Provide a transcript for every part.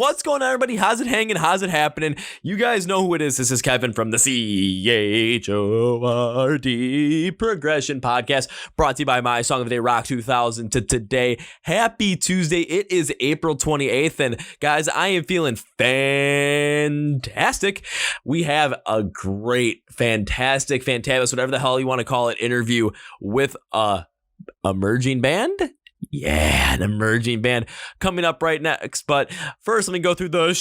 What's going on, everybody? How's it hanging? How's it happening? You guys know who it is. This is Kevin from the Chord Progression Podcast, brought to you by My Song of the Day, Rock 2000 to today. Happy Tuesday. It is April 28th, and guys, I am feeling fantastic. We have a great, fantastic, whatever the hell you want to call it, interview with a emerging band. Yeah, an emerging band coming up right next. But first, let me go through the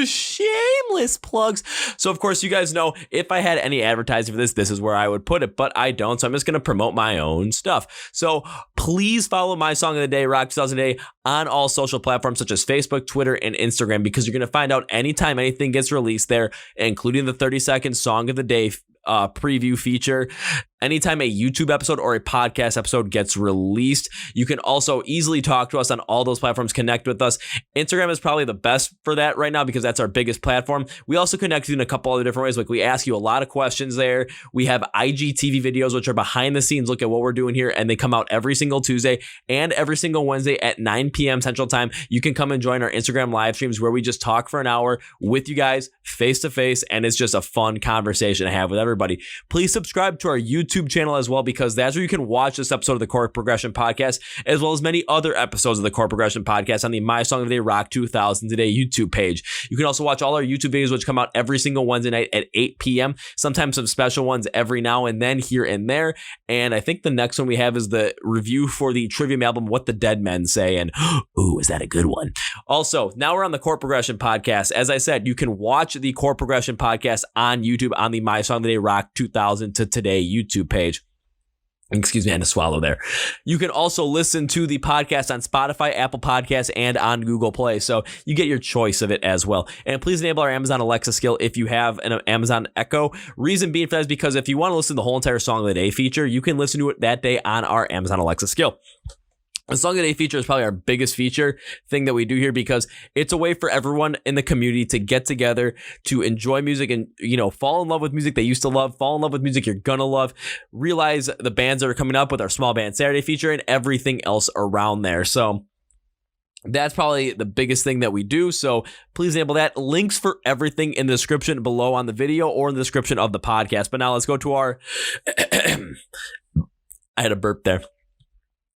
shameless plugs. So, of course, you guys know if I had any advertising for this is where I would put it, but I don't. So I'm just going to promote my own stuff. So please follow My Song of the Day, Rock 2000 Day, on all social platforms such as Facebook, Twitter, and Instagram, because you're going to find out anytime anything gets released there, including the 30-second Song of the Day preview feature. Anytime a YouTube episode or a podcast episode gets released, you can also easily talk to us on all those platforms, connect with us. Instagram is probably the best for that right now because that's our biggest platform. We also connect you in a couple other different ways. Like, we ask you a lot of questions there. We have IGTV videos, which are behind the scenes, look at what we're doing here, and they come out every single Tuesday and every single Wednesday at 9 p.m. Central Time. You can come and join our Instagram live streams where we just talk for an hour with you guys face to face, and it's just a fun conversation to have with everybody. Please subscribe to our YouTube channel as well, because that's where you can watch this episode of the Chord Progression Podcast, as well as many other episodes of the Chord Progression Podcast on the My Song of the Day, Rock 2000 Today YouTube page. You can also watch all our YouTube videos, which come out every single Wednesday night at 8 p.m. Sometimes some special ones every now and then here and there. And I think the next one we have is the review for the Trivium album, What the Dead Men Say. And ooh, is that a good one? Also, now we're on the Chord Progression Podcast. As I said, you can watch the Chord Progression Podcast on YouTube on the My Song of the Day, Rock 2000 to Today YouTube page. Excuse me, I had to swallow there. You can also listen to the podcast on Spotify, Apple Podcasts, and on Google Play. So you get your choice of it as well. And please enable our Amazon Alexa skill if you have an Amazon Echo. Reason being for that is because if you want to listen to the whole entire Song of the Day feature, you can listen to it that day on our Amazon Alexa skill. The Song of the Day feature is probably our biggest feature thing that we do here, because it's a way for everyone in the community to get together, to enjoy music and, fall in love with music they used to love, fall in love with music you're gonna love, realize the bands that are coming up with our Small Band Saturday feature and everything else around there. So that's probably the biggest thing that we do. So please enable that. Links for everything in the description below on the video or in the description of the podcast. But now let's go to our I had a burp there,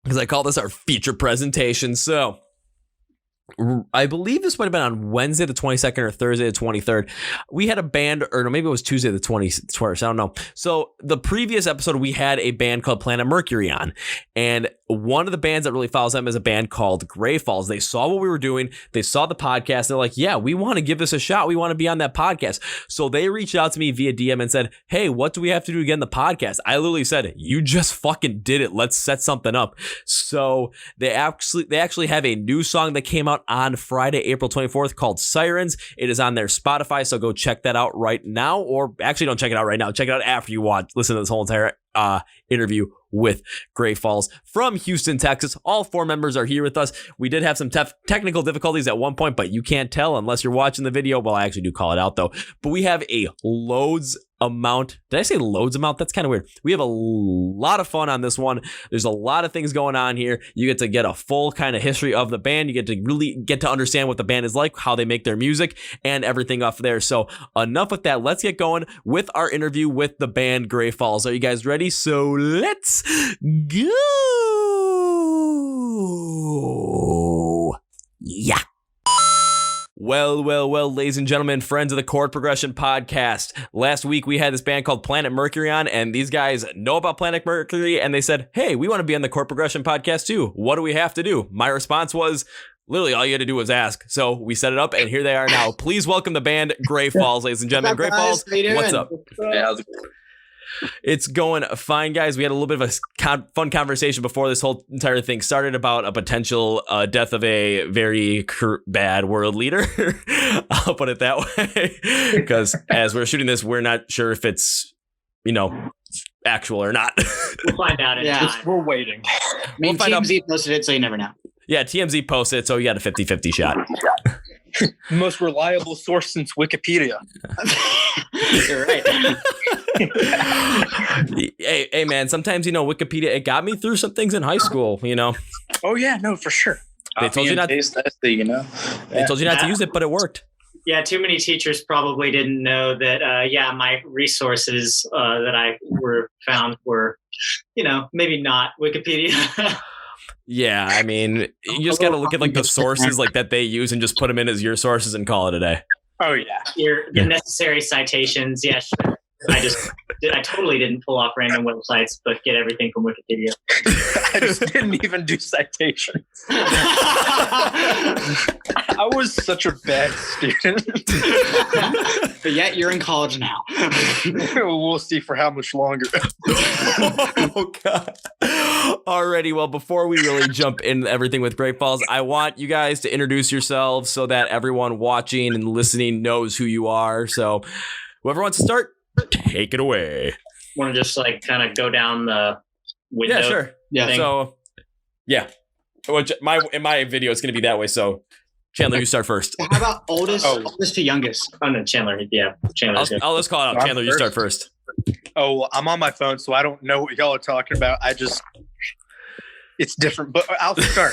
because I call this our feature presentation. So I believe this might have been on Wednesday the 22nd or Thursday the 23rd. We had a band, or no, maybe it was Tuesday the 21st. I don't know. So the previous episode, we had a band called Planet Mercury on. And one of the bands that really follows them is a band called Gray Falls. They saw what we were doing. They saw the podcast. They're like, yeah, we want to give this a shot. We want to be on that podcast. So they reached out to me via DM and said, hey, what do we have to do to get in the podcast? I literally said, you just fucking did it. Let's set something up. So they actually have a new song that came out on Friday, April 24th called Sirens. It is on their Spotify, so go check that out right now. Or actually, don't check it out right now. Check it out after you listen to this whole entire interview with Gray Falls from Houston, Texas. All four members are here with us. We did have some technical difficulties at one point, but you can't tell unless you're watching the video. Well, I actually do call it out though. But we have a loads amount. Did I say loads amount? That's kind of weird. We have a lot of fun on this one. There's a lot of things going on here. You get to get a full kind of history of the band. You get to really get to understand what the band is like, how they make their music, and everything off there. So enough with that. Let's get going with our interview with the band Gray Falls. Are you guys ready? So let's go. Yeah. Well, ladies and gentlemen, friends of the Chord Progression Podcast. Last week, we had this band called Planet Mercury on, and these guys know about Planet Mercury, and they said, hey, we want to be on the Chord Progression Podcast too. What do we have to do? My response was, literally, all you had to do was ask. So we set it up, and here they are now. Please welcome the band Gray Falls, ladies and gentlemen. Gray Falls, what's up? Hey, how's it going? It's going fine, guys. We had a little bit of a fun conversation before this whole entire thing started about a potential death of a very bad world leader. I'll put it that way. Because as we're shooting this, we're not sure if it's, actual or not. We'll find out in time. We're waiting. I mean, TMZ posted it, so you never know. Yeah, TMZ posted it, so you got a 50-50 shot. The most reliable source since Wikipedia. You're right. Hey, man, sometimes, Wikipedia, it got me through some things in high school, Oh, yeah, no, for sure. They told you not. Taste testing, you know. They told you not to use it, but it worked. Yeah, too many teachers probably didn't know that. My resources that I were found were, maybe not Wikipedia. Yeah, I mean, you just got to look at like the sources like that they use and just put them in as your sources and call it a day. Oh yeah. The necessary citations. Yeah, sure. I totally didn't pull off random websites, but get everything from Wikipedia. I just didn't even do citations. I was such a bad student. But yet you're in college now. We'll see for how much longer. Oh, God. Alrighty, well, before we really jump into everything with Great Falls, I want you guys to introduce yourselves so that everyone watching and listening knows who you are. So whoever wants to start, take it away. Want to just kind of go down the window? Yeah, sure. Yeah. thing? So, yeah. In my video, it's going to be that way. So, Chandler, you start first. How about oldest to youngest? Oh no, Chandler. Yeah, Chandler. I'll just call it out. Chandler, you start first. Oh, well, I'm on my phone, so I don't know what y'all are talking about. It's different, but I'll start.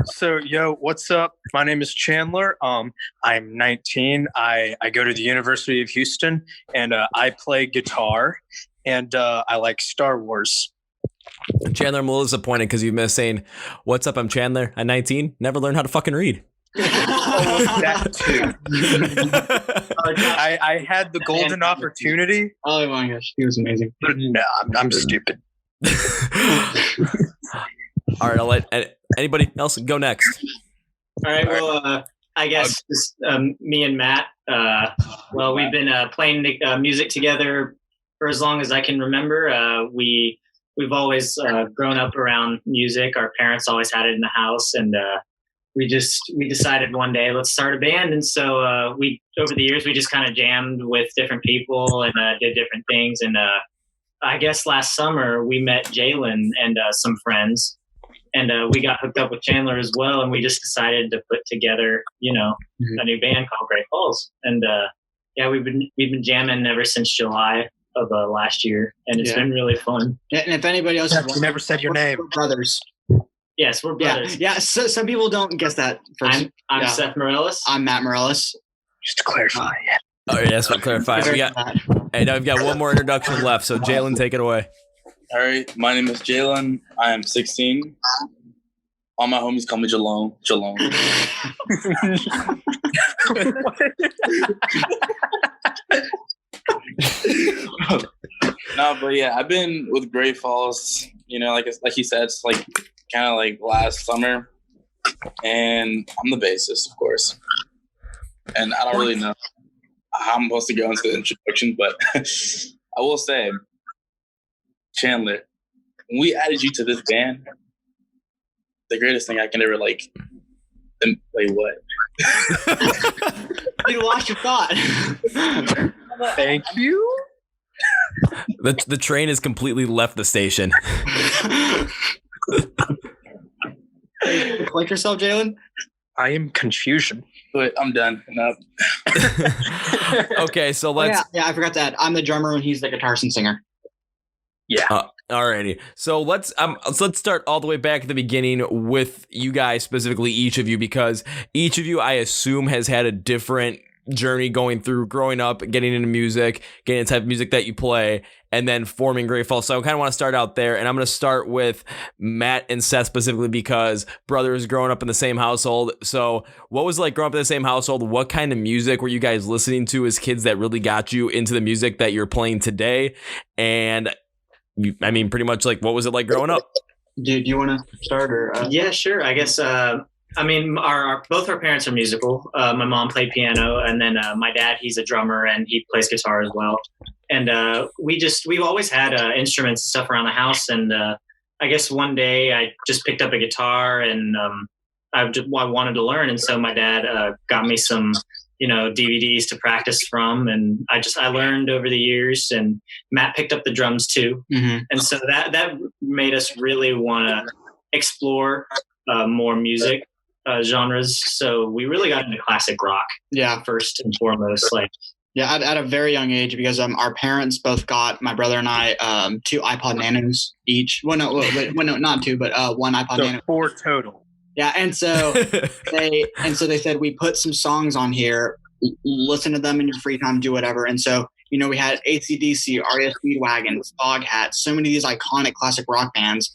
So, what's up? My name is Chandler. I'm 19. I go to the University of Houston, and I play guitar, and I like Star Wars. Chandler, I'm a little disappointed because you missed saying, "What's up? I'm Chandler. I'm 19. Never learned how to fucking read." That too. I had the golden opportunity. Oh my gosh, he was amazing. But no, I'm stupid. All right, I'll let anybody else go next. All right, well, I guess me and Matt, we've been playing music together for as long as I can remember. We've always grown up around music. Our parents always had it in the house, and we decided one day, let's start a band. And so over the years, we just kind of jammed with different people and did different things. And I guess last summer we met Jaylon and some friends. And we got hooked up with Chandler as well, and we just decided to put together, a new band called Great Falls. And we've been jamming ever since July of last year, and it's been really fun. And if anybody else, you never said your name, we're brothers. Yes, we're brothers. Yeah. So some people don't guess that. First. I'm Seth Morellis. I'm Matt Morellis. Just to clarify. Oh, yes, we'll clarify. Now we've got one more introduction left. So Jaylon, take it away. All right, my name is Jaylon. I am 16. All my homies call me Jaylon. No, but yeah, I've been with Great Falls. Like he said, it's kind of last summer, and I'm the bassist, of course. And I don't really know how I'm supposed to go into the introduction, but I will say, Chandler, when we added you to this band, the greatest thing I can ever wait, what? You lost your thought. Thank you. The train has completely left the station. Like yourself, Jaylon? I am confusion. But I'm done. Enough. Okay, so let's. Yeah, I forgot to add. I'm the drummer and he's the guitarist and singer. Yeah. Alrighty. So let's start all the way back at the beginning with you guys, specifically each of you, because each of you, I assume, has had a different journey going through growing up, getting into music, getting the type of music that you play, and then forming Great Falls. So I kind of want to start out there, and I'm going to start with Matt and Seth specifically because brothers growing up in the same household. So what was it like growing up in the same household? What kind of music were you guys listening to as kids that really got you into the music that you're playing today? And pretty much what was it like growing up? Do you want to start or? Yeah, sure. I guess. Both our parents are musical. My mom played piano, and then my dad, he's a drummer and he plays guitar as well. And we've always had instruments and stuff around the house. And I guess one day I just picked up a guitar and I wanted to learn. And so my dad got me some, DVDs to practice from. And I learned over the years, and Matt picked up the drums too. Mm-hmm. And so that made us really want to explore more music genres. So we really got into classic rock. Yeah. First and foremost, Yeah, at a very young age, because our parents both got my brother and I 2 iPod Nanos each. Well, no, not 2, but 1 iPod So Nano. 4 total. Yeah, and so they said we put some songs on here, listen to them in your free time, do whatever. And so we had AC/DC, REO Speedwagon, Foghat, so many of these iconic classic rock bands,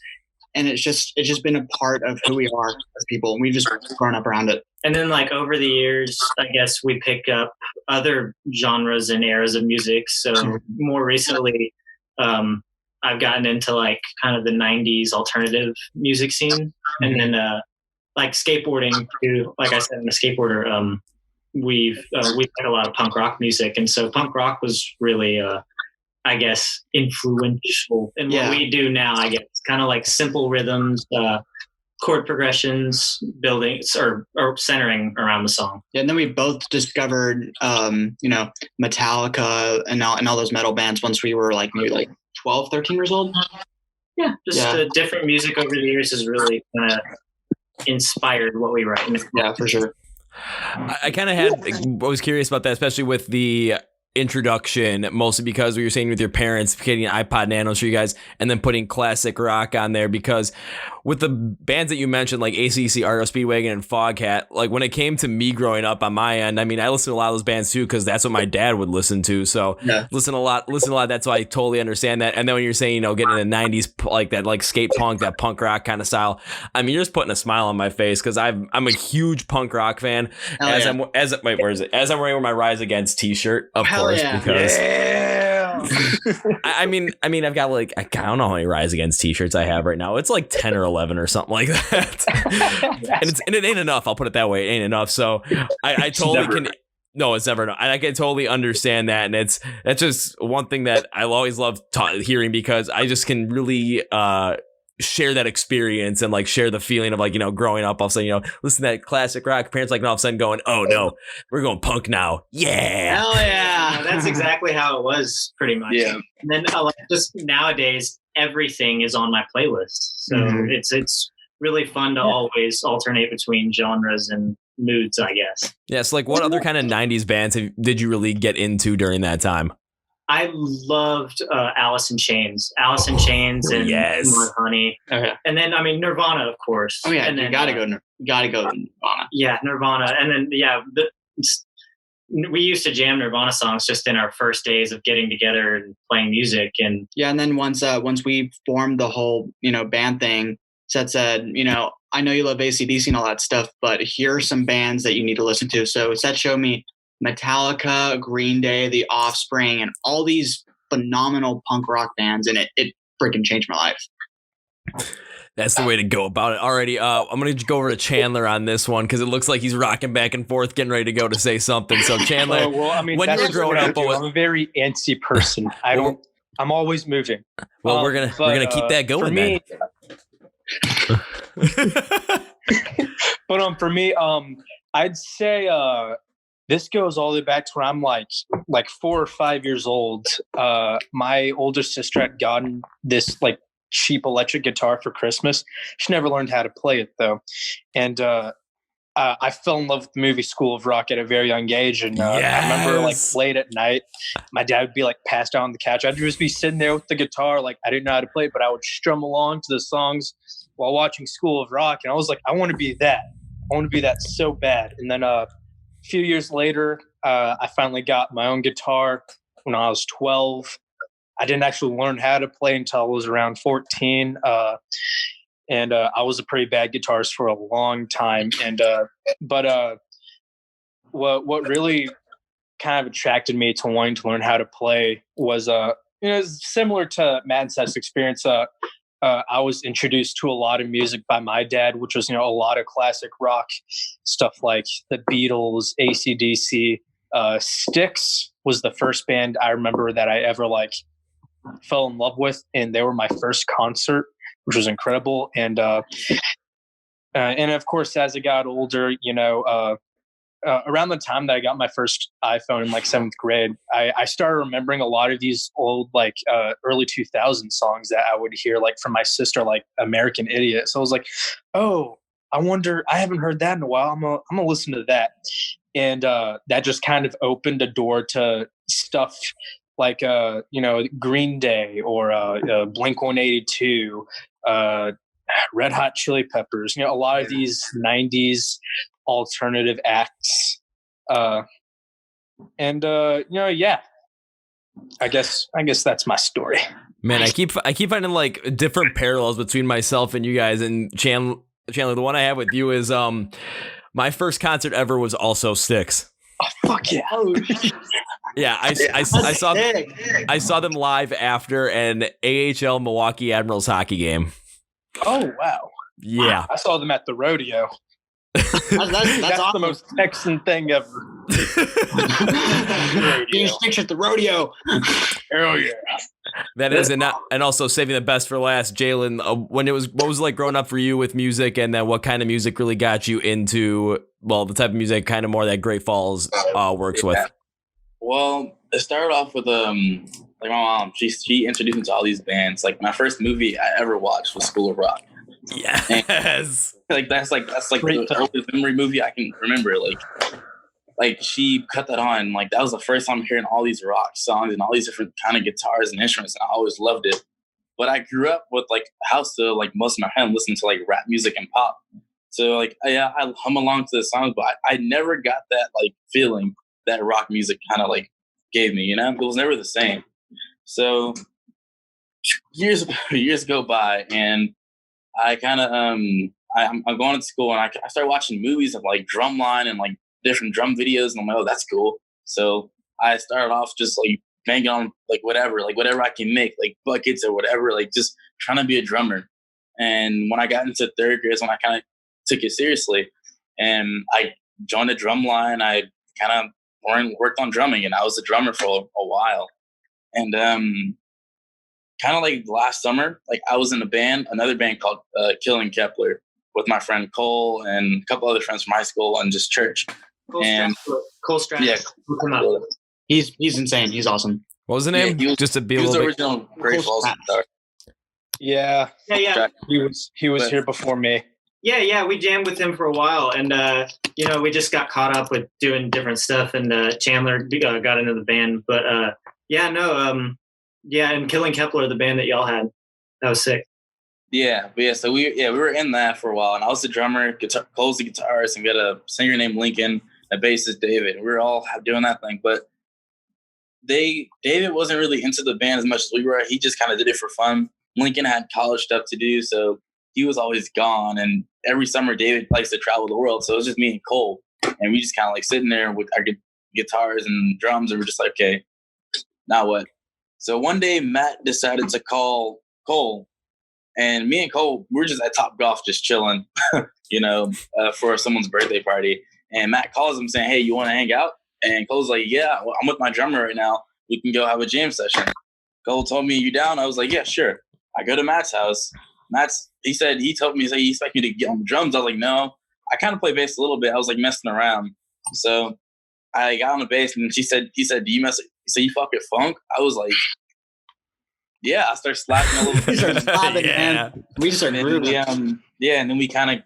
and it's just been a part of who we are as people, and we've just grown up around it. And then like over the years, I guess we pick up other genres and eras of music. So more recently, I've gotten into like kind of the 90s alternative music scene. And then like skateboarding too. Like I said, I'm a skateboarder. We like a lot of punk rock music. And so punk rock was really, I guess, influential in what we do now. I guess kind of like simple rhythms, chord progressions, building or centering around the song. Yeah, and then we both discovered, Metallica and all those metal bands once we were like maybe like 12, 13 years old. Yeah, just different music over the years has really kind of inspired what we write. Yeah, for sure. I kind of was curious about that, especially with the introduction, mostly because we were saying with your parents getting an iPod Nanos for you guys and then putting classic rock on there, because with the bands that you mentioned like AC/DC, REO Speedwagon, and Foghat, like when it came to me growing up on my end, I mean, I listened to a lot of those bands too because that's what my dad would listen to. So listen a lot. That's why I totally understand that. And then when you're saying, getting in the 90s, like that, like skate punk, that punk rock kind of style, I mean, you're just putting a smile on my face because I'm a huge punk rock fan. Where is it? As I'm wearing my Rise Against t-shirt, of course, because I mean, I've got like, I don't know how many Rise Against t-shirts I have right now. It's like 10 or 11 or something like that. and it ain't enough. I'll put it that way. It ain't enough. So I totally can. No, it's never enough. I can totally understand that. And that's just one thing that I'll always love hearing, because I just can really, share that experience and like share the feeling of like, growing up, all of a sudden, listen to that classic rock, parents like all of a sudden going, oh no, we're going punk now. Yeah. Hell yeah. That's exactly how it was pretty much. Yeah. And then just nowadays, everything is on my playlist. So it's really fun to always alternate between genres and moods, I guess. Yeah. So like what other kind of 90s bands did you really get into during that time? I loved Alice in Chains and Mud Honey. Okay. And then, I mean, Nirvana, of course. Oh, yeah. And then, you gotta go Nirvana. Yeah, Nirvana. And then, we used to jam Nirvana songs just in our first days of getting together and playing music. And then once we formed the whole, band thing, Seth said, I know you love AC/DC and all that stuff, but here are some bands that you need to listen to. So Seth showed me Metallica, Green Day, The Offspring, and all these phenomenal punk rock bands, and it freaking changed my life. That's the way to go about it. Alrighty, I'm going to go over to Chandler on this one because it looks like he's rocking back and forth, getting ready to go to say something. So Chandler, when you were growing up, I'm a very antsy person. I'm always moving. Well, we're gonna keep that going. But for me, I'd say this goes all the way back to when I'm like 4 or 5 years old. My older sister had gotten this like cheap electric guitar for Christmas. She never learned how to play it though. And I fell in love with the movie School of Rock at a very young age. And I remember like late at night, my dad would be like passed out on the couch. I'd just be sitting there with the guitar. Like I didn't know how to play it, but I would strum along to the songs while watching School of Rock. And I was like, I want to be that. I want to be that so bad. And then a few years later, I finally got my own guitar when I was 12. I didn't actually learn how to play until I was around 14. And I was a pretty bad guitarist for a long time. And but what really kind of attracted me to wanting to learn how to play was similar to Matt and Seth's experience. I was introduced to a lot of music by my dad, which was a lot of classic rock stuff like the Beatles, AC/DC. Styx was the first band I remember that I ever fell in love with, and they were my first concert, which was incredible. And of course, as I got older, around the time that I got my first iPhone in 7th grade, I started remembering a lot of these old early 2000 songs that I would hear from my sister, like American Idiot. So I was like, oh, I wonder, I haven't heard that in a while. I'm gonna listen to that. And that just kind of opened a door to stuff like Green Day or Blink-182, Red Hot Chili Peppers. A lot of these '90s alternative acts, yeah. I guess that's my story. Man, I keep finding like different parallels between myself and you guys. And Chandler, the one I have with you is my first concert ever was also Styx. Oh, fuck yeah! Yeah, I saw them live after an AHL Milwaukee Admirals hockey game. Oh wow! Yeah, I saw them at the rodeo. That's That's awesome. the most Texan thing ever. Being Styx at the rodeo. Hell yeah! that is, and also saving the best for last, Jaylon. What was it like growing up for you with music, and then what kind of music really got you into the type of music kind of more that Great Falls works with? Well, it started off with like my mom. She introduced me to all these bands. Like my first movie I ever watched was School of Rock. Yes. And, that's the oldest memory movie I can remember. Like she cut that on. Like that was the first time hearing all these rock songs and all these different kind of guitars and instruments, and I always loved it. But I grew up with like a house to like most of my friends listening to like rap music and pop. So like I hum along to the songs, but I never got that like feeling that rock music kind of like gave me. It was never the same. So years go by, and I kind of I'm going to school, and I started watching movies of like Drumline and like different drum videos, and I'm like, oh, that's cool. So I started off just like banging on like whatever I can make, like buckets or whatever, like just trying to be a drummer. And when I got into third grade is when I kind of took it seriously, and I joined a drum line. I kind of worked on drumming, and I was a drummer for a while. And kind of like last summer, like I was in another band called Killing Kepler with my friend Cole and a couple other friends from high school and just church. Cole Stratus. Yeah, Come out. He's insane. He's awesome. What was the name? Yeah, Just to be he a was the little bit. original Great Falls guitar. Yeah, Yeah. he was here before me. Yeah, we jammed with him for a while, and we just got caught up with doing different stuff, and Chandler got into the band. But and Killing Kepler, the band that y'all had, that was sick. Yeah, so we were in that for a while, and I was the drummer, Cole's the guitarist, and we had a singer named Lincoln, a bassist David. We were all doing that thing, but David wasn't really into the band as much as we were. He just kind of did it for fun. Lincoln had college stuff to do, so he was always gone. And every summer, David likes to travel the world, so it was just me and Cole, and we just kind of like sitting there with our guitars and drums, and we're just like, okay, now what? So one day, Matt decided to call Cole, and me and Cole, we were just at Top Golf just chilling, for someone's birthday party. And Matt calls him saying, hey, you want to hang out? And Cole's like, yeah, well, I'm with my drummer right now. We can go have a jam session. Cole told me, you down? I was like, yeah, sure. I go to Matt's house. He told me he expected me to get on the drums. I was like, no. I kind of play bass a little bit. I was like messing around. So I got on the bass, and he said, do you mess? He said, you fuck with funk? I was like, yeah. I started slapping a little bit. We started slapping, man. We just started grooving. And then we kind of,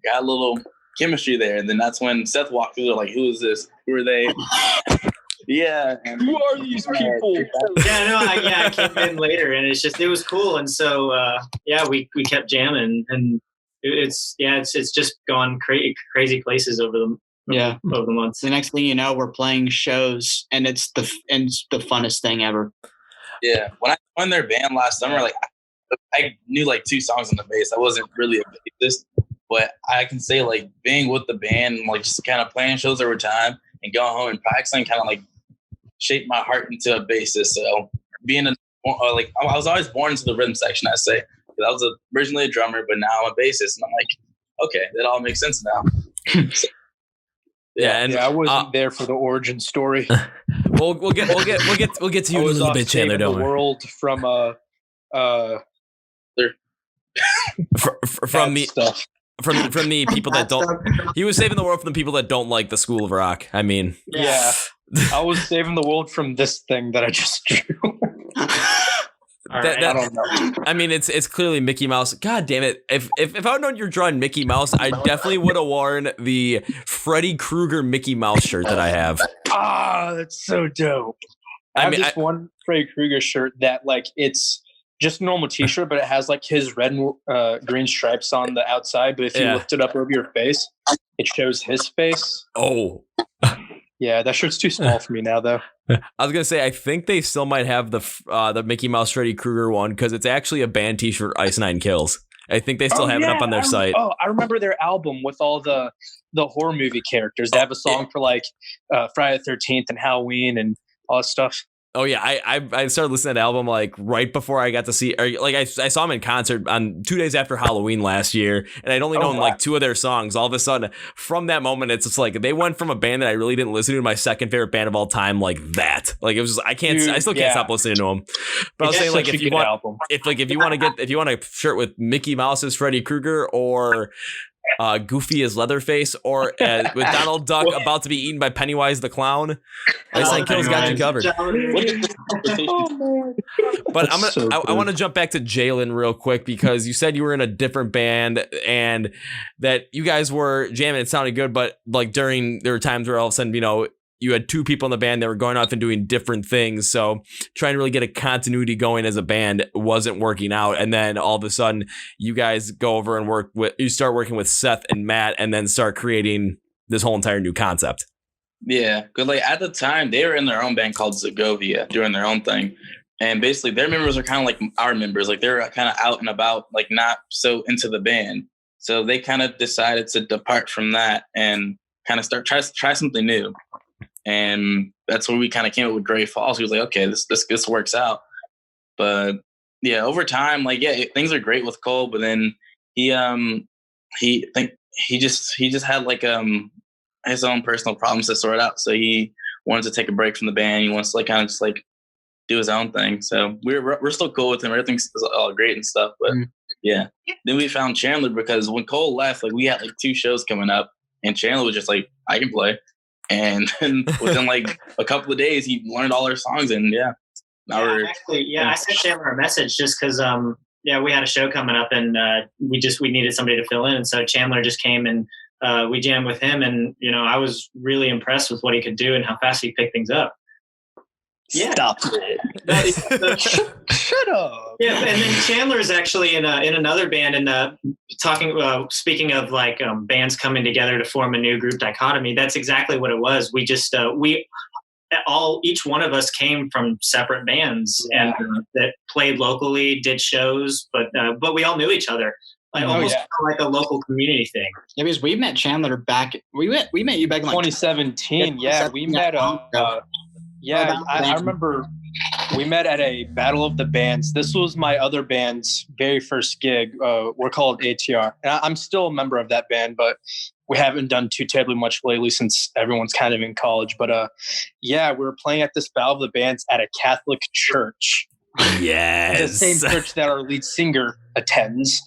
got a little chemistry there. And then that's when Seth walked through. Like, who is this? Who are they? Yeah. And who are these people? I came in later, and it was cool. And so, we kept jamming, and it's just gone crazy places over the months. The next thing you know, we're playing shows, and it's the funnest thing ever. Yeah. When I joined their band last summer, like I knew like 2 songs on the bass. I wasn't really a bassist, but I can say like being with the band and like just kind of playing shows over time and going home and practicing kind of like shaped my heart into a bassist. So being I was always born into the rhythm section, I say. I was originally a drummer, but now I'm a bassist, and I'm like, okay, that all makes sense now. So, I wasn't there for the origin story. We'll get to you in a little bit, Chandler. Don't worry. The world from from the people that don't. He was saving the world from the people that don't like the School of Rock. I mean, yeah, I was saving the world from this thing that I just drew. I don't know. I mean, it's clearly Mickey Mouse. God damn it! If I had known you're drawing Mickey Mouse, I definitely would have worn the Freddy Krueger Mickey Mouse shirt that I have. Ah, that's so dope. I have this one Freddy Krueger shirt that like it's just normal t-shirt, but it has like his red and green stripes on the outside. But if you lift it up over your face, it shows his face. Oh. Yeah, that shirt's too small for me now, though. I was gonna say, I think they still might have the Mickey Mouse Freddy Krueger one because it's actually a band T-shirt. Ice Nine Kills. I think they still have it up on their site. I remember their album with all the horror movie characters. They have a song for like Friday the 13th and Halloween and all that stuff. Oh yeah, I started listening to that album like right before I got to see, or like I saw them in concert on 2 days after Halloween last year, and I'd only known like 2 of their songs. All of a sudden, from that moment, it's just like they went from a band that I really didn't listen to my second favorite band of all time, like that. Like it was just I still can't stop listening to them. But I was saying like if you want a shirt with Mickey Mouse's Freddy Krueger or Goofy as Leatherface or with Donald Duck about to be eaten by Pennywise the Clown, Ice Nine Kills got you covered. But I want to jump back to Jaylon real quick because you said you were in a different band and that you guys were jamming. It sounded good, but like there were times where all of a sudden, you had 2 people in the band that were going off and doing different things. So trying to really get a continuity going as a band wasn't working out. And then all of a sudden you guys go over and you start working with Seth and Matt and then start creating this whole entire new concept. Yeah. Cause like at the time they were in their own band called Zagovia doing their own thing. And basically their members are kind of like our members. Like they're kind of out and about, like not so into the band. So they kind of decided to depart from that and kind of try something new. And that's where we kind of came up with Gray Falls. He was like, okay, this works out. But yeah, over time, like, yeah, things are great with Cole, but then he just had like his own personal problems to sort out. So he wanted to take a break from the band. He wants to like kind of just like do his own thing. So we're still cool with him. Everything's all great and stuff. But yeah, then we found Chandler because when Cole left, like we had like 2 shows coming up, and Chandler was just like, I can play. And then within like a couple of days, he learned all our songs, and I sent Chandler a message just because we had a show coming up, and we needed somebody to fill in, and so Chandler just came and we jammed with him, and I was really impressed with what he could do and how fast he picked things up. Yeah. Stop it. Shut up. Yeah, and then Chandler is actually in another band, and speaking of like bands coming together to form a new group Dichotomy, that's exactly what it was. We just each one of us came from separate bands and that played locally, did shows, but we all knew each other. Like almost like a local community thing. Yeah, because we met Chandler back. We met you back in like 2017. Yeah, we met. I remember we met at a Battle of the Bands. This was my other band's very first gig. We're called ATR. And I'm still a member of that band, but we haven't done too terribly much lately since everyone's kind of in college. But we were playing at this Battle of the Bands at a Catholic church. Yes. The same church that our lead singer attends.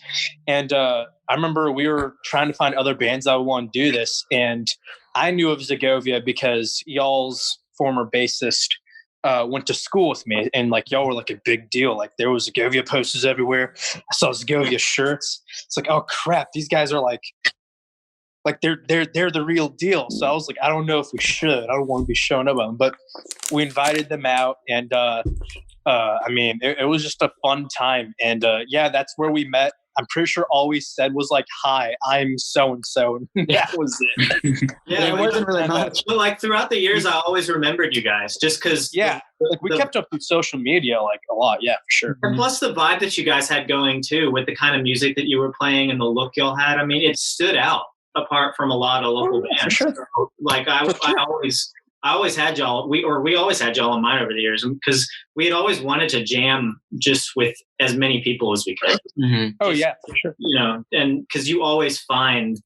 And I remember we were trying to find other bands that would want to do this. And I knew of Zagovia because y'all's former bassist went to school with me, and like y'all were like a big deal. Like there was Zagovia posters everywhere. I saw Zagovia shirts. It's like, oh crap, these guys are like they're the real deal. So I was like, I don't know if we should. I don't want to be showing up on them, but we invited them out, and it was just a fun time. And that's where we met. I'm pretty sure all we said was like, "Hi, I'm so and so," and that was it. It wasn't really much. But like throughout the years, I always remembered you guys, just because. Yeah, we kept up with social media like a lot. Yeah, for sure. And plus the vibe that you guys had going too, with the kind of music that you were playing and the look y'all had. I mean, it stood out apart from a lot of local bands. For sure. Like I always had y'all. We always had y'all in mind over the years because we had always wanted to jam just with as many people as we could. Mm-hmm. Oh yeah, for sure. And because you always find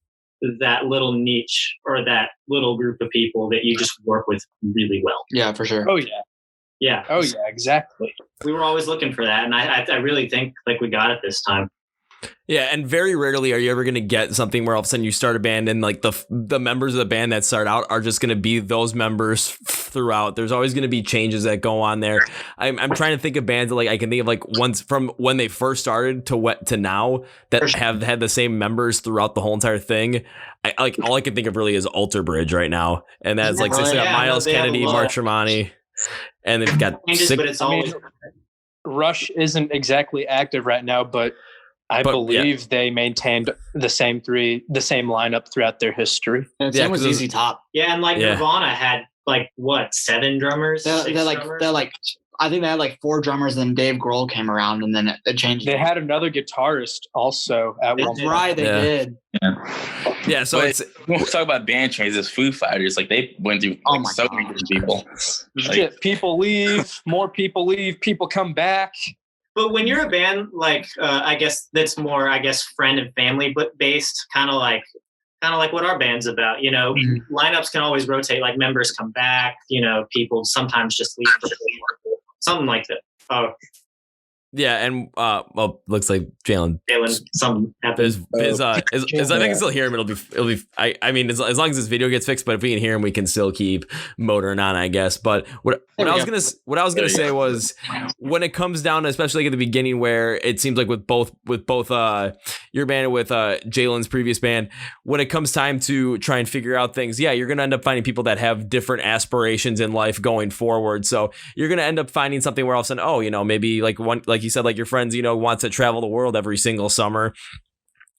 that little niche or that little group of people that you just work with really well. Yeah, for sure. Oh yeah. Yeah. Oh yeah, exactly. We were always looking for that, and I really think like we got it this time. Yeah, and very rarely are you ever going to get something where all of a sudden you start a band and like the members of the band that start out are just going to be those members throughout. There's always going to be changes that go on there. I'm trying to think of bands that like I can think of like ones from when they first started to now that have had the same members throughout the whole entire thing. All I can think of really is Alter Bridge right now, and that's like Miles Kennedy, Mark Tremonti, and they've got changes, but it's always. Rush isn't exactly active right now, but I believe they maintained the same lineup throughout their history. And same with ZZ Top. Yeah, and like Nirvana had like what, 7 drummers? They're like I think they had like 4 drummers, then Dave Grohl came around, and then it changed. They had another guitarist also at one point. Right, they did. Yeah, so when we talk about band changes, it's Foo Fighters. Like they went through so many people. Like, people leave, more people leave, people come back. But when you're a band, like I guess that's more, friend and family based, kind of like what our band's about. You know, lineups can always rotate. Like members come back. You know, people sometimes just leave. Something like that. Oh. Yeah, and looks like Jaylon. Something happens. I can still hear him. It'll be. I mean, as long as this video gets fixed, but if we can hear him, we can still keep motoring on, I guess. But what I was gonna say was, when it comes down to, especially like at the beginning, where it seems like with both your band and with Jaylon's previous band, when it comes time to try and figure out things, you're gonna end up finding people that have different aspirations in life going forward. So you're gonna end up finding something where all of a sudden, maybe like you said, like your friends, wants to travel the world every single summer.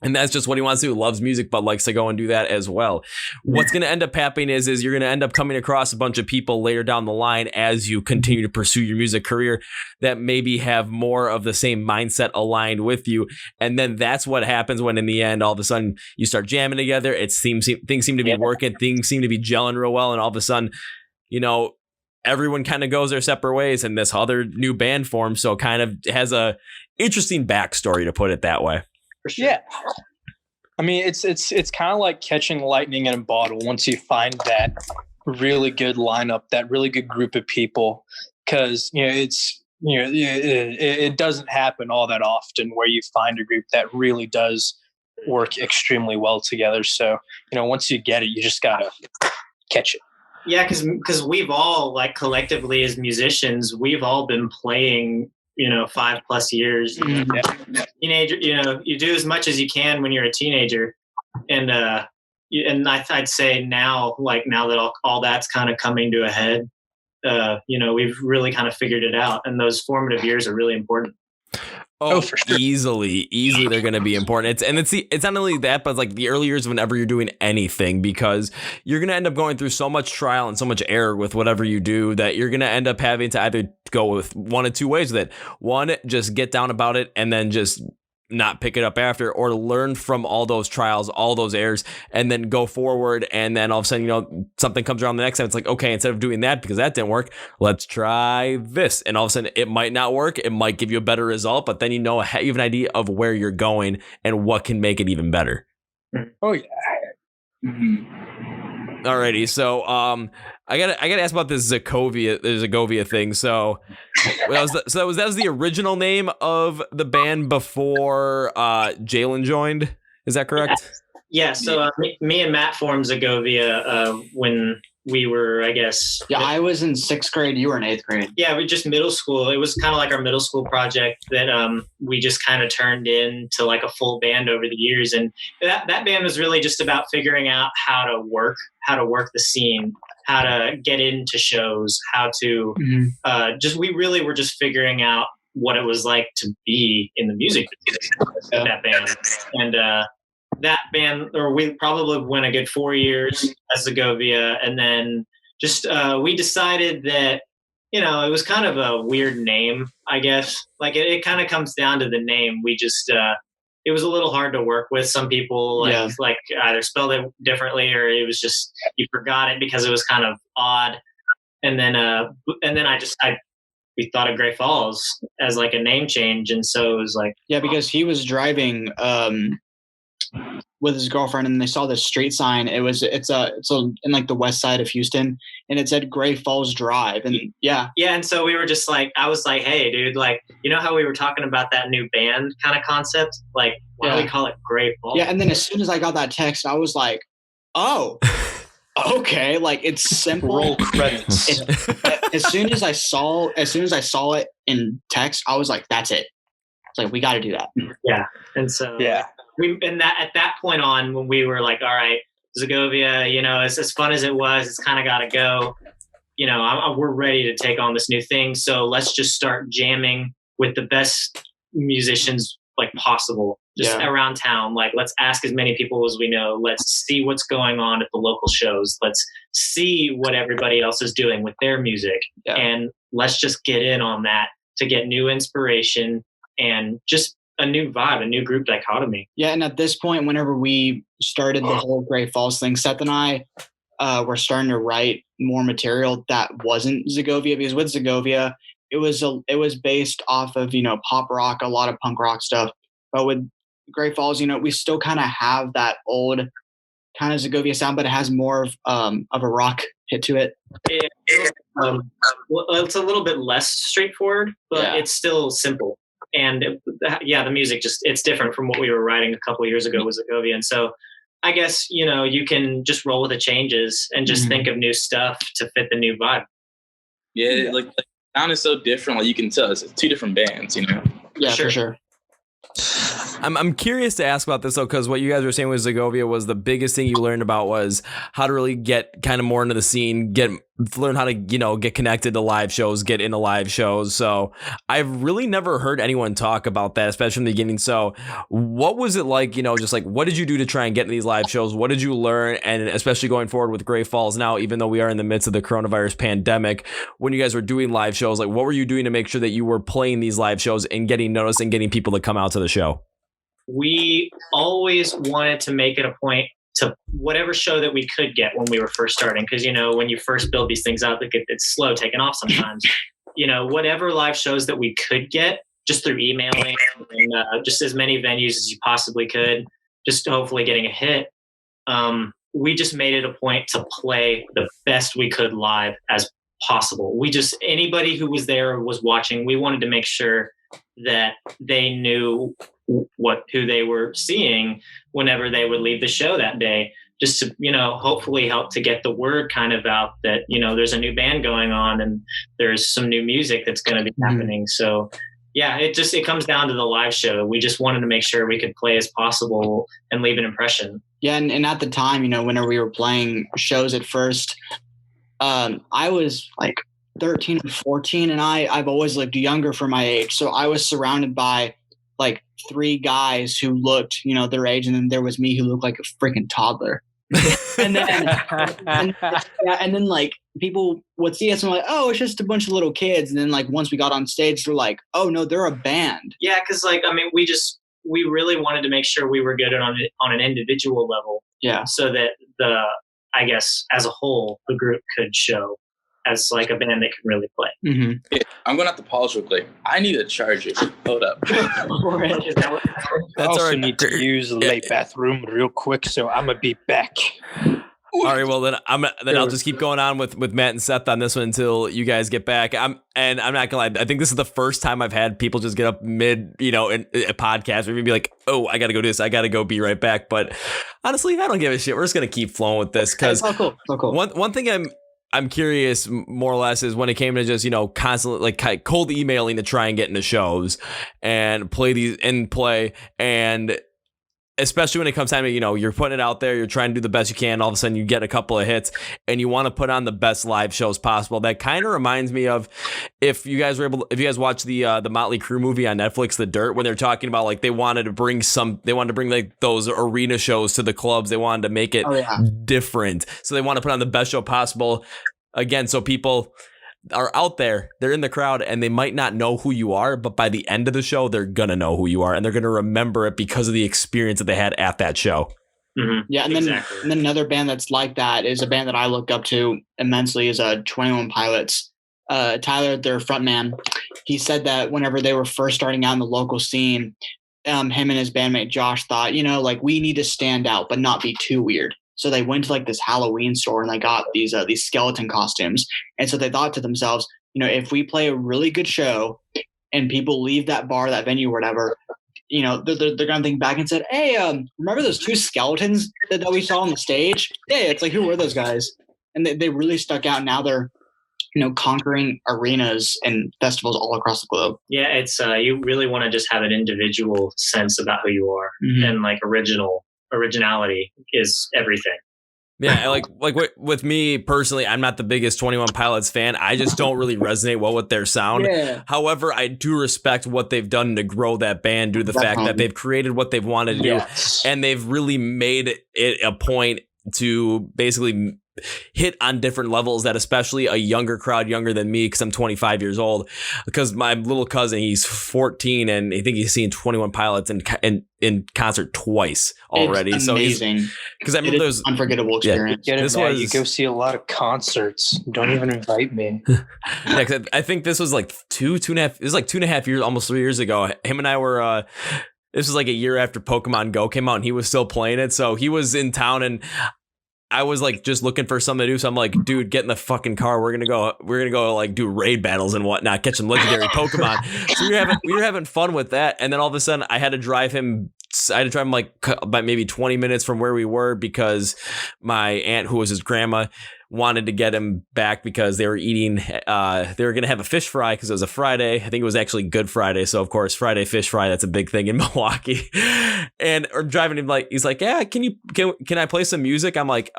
And that's just what he wants to do. Loves music, but likes to go and do that as well. What's going to end up happening is you're going to end up coming across a bunch of people later down the line as you continue to pursue your music career that maybe have more of the same mindset aligned with you. And then that's what happens when in the end, all of a sudden you start jamming together. Things seem to be working. Things seem to be gelling real well. And all of a sudden, everyone kind of goes their separate ways and this other new band forms. So it kind of has a interesting backstory, to put it that way. For sure. Yeah. I mean, it's kind of like catching lightning in a bottle once you find that really good lineup, that really good group of people. Cause it doesn't happen all that often where you find a group that really does work extremely well together. So, once you get it, you just gotta catch it. Yeah, because we've all, like, collectively as musicians, we've all been playing, 5+ years. Teenager, you do as much as you can when you're a teenager, and I'd say now that all that's kind of coming to a head, we've really kind of figured it out, and those formative years are really important. Oh, for sure. Easily they're going to be important. It's not only that, but it's like the early years whenever you're doing anything, because you're going to end up going through so much trial and so much error with whatever you do that you're going to end up having to either go with one of two ways with it. One, just get down about it and then just not pick it up after, or learn from all those trials, all those errors, and then go forward. And then all of a sudden, something comes around the next time. It's like, okay, instead of doing that because that didn't work, let's try this. And all of a sudden it might not work. It might give you a better result, but then you have an idea of where you're going and what can make it even better. Oh yeah. Alrighty, so I gotta ask about this Zagovia thing. So that was the original name of the band before Jaylon joined. Is that correct? Yeah. So me and Matt formed Zagovia when we were, I guess. Yeah, I was in 6th grade. You were in 8th grade. Yeah, we just middle school. It was kind of like our middle school project that we just kind of turned into like a full band over the years. And that band was really just about figuring out how to work the scene, how to get into shows, how to we really were just figuring out what it was like to be in the music business of that band. And that band, or we probably went a good 4 years as Zagovia, and then just we decided that it was kind of a weird name, I guess. Like it kind of comes down to the name. We just it was a little hard to work with. Some people like either spelled it differently, or it was just you forgot it because it was kind of odd. And then we thought of Gray Falls as like a name change, and so it was like because he was driving with his girlfriend, and they saw this street sign. It's in like the west side of Houston, and it said Gray Falls Drive. And and so we were just like, I was like, hey dude, like, how we were talking about that new band kind of concept, like why don't we call it Gray Falls? And then as soon as I got that text, I was like, oh okay, like it's simple. Roll credits. As soon as I saw it in text, I was like, that's it. It's like, we got to do that. And so at that point on, when we were like, all right, Zagovia, as fun as it was, it's kind of got to go. We're ready to take on this new thing. So let's just start jamming with the best musicians like possible just around town. Like, let's ask as many people as we know. Let's see what's going on at the local shows. Let's see what everybody else is doing with their music. And let's just get in on that to get new inspiration and just a new vibe, a new group dichotomy. Yeah. And at this point, whenever we started the whole Great Falls thing, Seth and I were starting to write more material that wasn't Segovia, because with Segovia, it was based off of, pop rock, a lot of punk rock stuff. But with Great Falls, we still kind of have that old kind of Segovia sound, but it has more of a rock hit to it. Well, it's a little bit less straightforward, but it's still simple. And the music it's different from what we were writing a couple of years ago with Segovia. And so I guess, you can just roll with the changes and just think of new stuff to fit the new vibe. Yeah, like the sound is so different. Like you can tell it's two different bands, Yeah, for sure. I'm curious to ask about this though, because what you guys were saying with Segovia was the biggest thing you learned about was how to really get kind of more into the scene, learn how to, get connected to live shows, get into live shows. So I've really never heard anyone talk about that, especially in the beginning. So what was it like, just like, what did you do to try and get into these live shows? What did you learn? And especially going forward with Great Falls now, even though we are in the midst of the coronavirus pandemic, when you guys were doing live shows, like what were you doing to make sure that you were playing these live shows and getting noticed and getting people to come out to the show? We always wanted to make it a point to whatever show that we could get when we were first starting. Because, when you first build these things up, it's slow taking off sometimes. Whatever live shows that we could get just through emailing and just as many venues as you possibly could, just hopefully getting a hit. We just made it a point to play the best we could live as possible. Anybody who was there was watching, we wanted to make sure that they knew who they were seeing whenever they would leave the show that day, just to hopefully help to get the word kind of out that there's a new band going on and there's some new music that's going to be happening. So it comes down to the live show. We just wanted to make sure we could play as possible and leave an impression. And at the time, whenever we were playing shows at first, I was like 13 or 14, and I've always looked younger for my age. So I was surrounded by like 3 guys who looked, their age, and then there was me who looked like a freaking toddler. and then like people would see us and like, oh, it's just a bunch of little kids. And then like once we got on stage, they're like, oh no, they're a band. Yeah, because we really wanted to make sure we were good on an individual level. Yeah. So that I guess as a whole, the group could show as like a band that can really play. Mm-hmm. Yeah, I'm going to have to pause real quick. I need a charger. Hold up. I also need to use the late bathroom real quick, so I'm going to be back. All right, well then I'll just keep going on with Matt and Seth on this one until you guys get back. I'm not gonna lie, I think this is the first time I've had people just get up mid, in a podcast or maybe be like, oh, I gotta go do this, I gotta go, be right back. But honestly, I don't give a shit. We're just gonna keep flowing with this because cool. One thing I'm curious more or less is when it came to just, constantly like cold emailing to try and get into shows and play and especially when it comes time to, you're putting it out there, you're trying to do the best you can. All of a sudden you get a couple of hits and you want to put on the best live shows possible. That kind of reminds me of if you guys watch the Motley Crue movie on Netflix, The Dirt, when they're talking about like they wanted to bring like those arena shows to the clubs. They wanted to make it different. So they want to put on the best show possible. Again, so people are out there, they're in the crowd and they might not know who you are, but by the end of the show, they're going to know who you are and they're going to remember it because of the experience that they had at that show. Mm-hmm. Yeah. And then another band that's like that is a band that I look up to immensely is 21 Pilots. Tyler, their frontman, he said that whenever they were first starting out in the local scene, him and his bandmate Josh thought, like we need to stand out, but not be too weird. So they went to like this Halloween store and they got these skeleton costumes. And so they thought to themselves, if we play a really good show and people leave that bar, that venue, or whatever, they're going to think back and said, hey, remember those 2 skeletons that we saw on the stage? Yeah, it's like, who were those guys? And they really stuck out. Now they're, conquering arenas and festivals all across the globe. Yeah, it's you really want to just have an individual sense about who you are, and like originality is everything. Yeah, like with me personally, I'm not the biggest 21 Pilots fan. I just don't really resonate well with their sound. Yeah. However, I do respect what they've done to grow that band due to the fact that they've created what they've wanted to do, and they've really made it a point to basically hit on different levels that especially a younger crowd, younger than me, because I'm 25 years old, because my little cousin, he's 14 and I think he's seen 21 Pilots in concert twice already. It's so amazing. Because I remember those unforgettable experience. Get it, This man. was- You go see a lot of concerts. Don't even invite me. Yeah, 'cause I think this was like two and a half. It was like 2.5 years, almost 3 years ago. Him and I were. This was like a year after Pokemon Go came out, and he was still playing it. So he was in town, and I was like just looking for something to do. So I'm like, dude, get in the fucking car. We're gonna go like do raid battles and whatnot, catch some legendary Pokemon. So we were having fun with that, and then all of a sudden I had to drive him. I had to drive him like about maybe 20 minutes from where we were because my aunt, who was his grandma, wanted to get him back because they were eating. They were gonna have a fish fry because it was a Friday. I think it was actually Good Friday, so of course Friday fish fry. That's a big thing in Milwaukee. And or driving him like he's like, yeah, can I play some music? I'm like,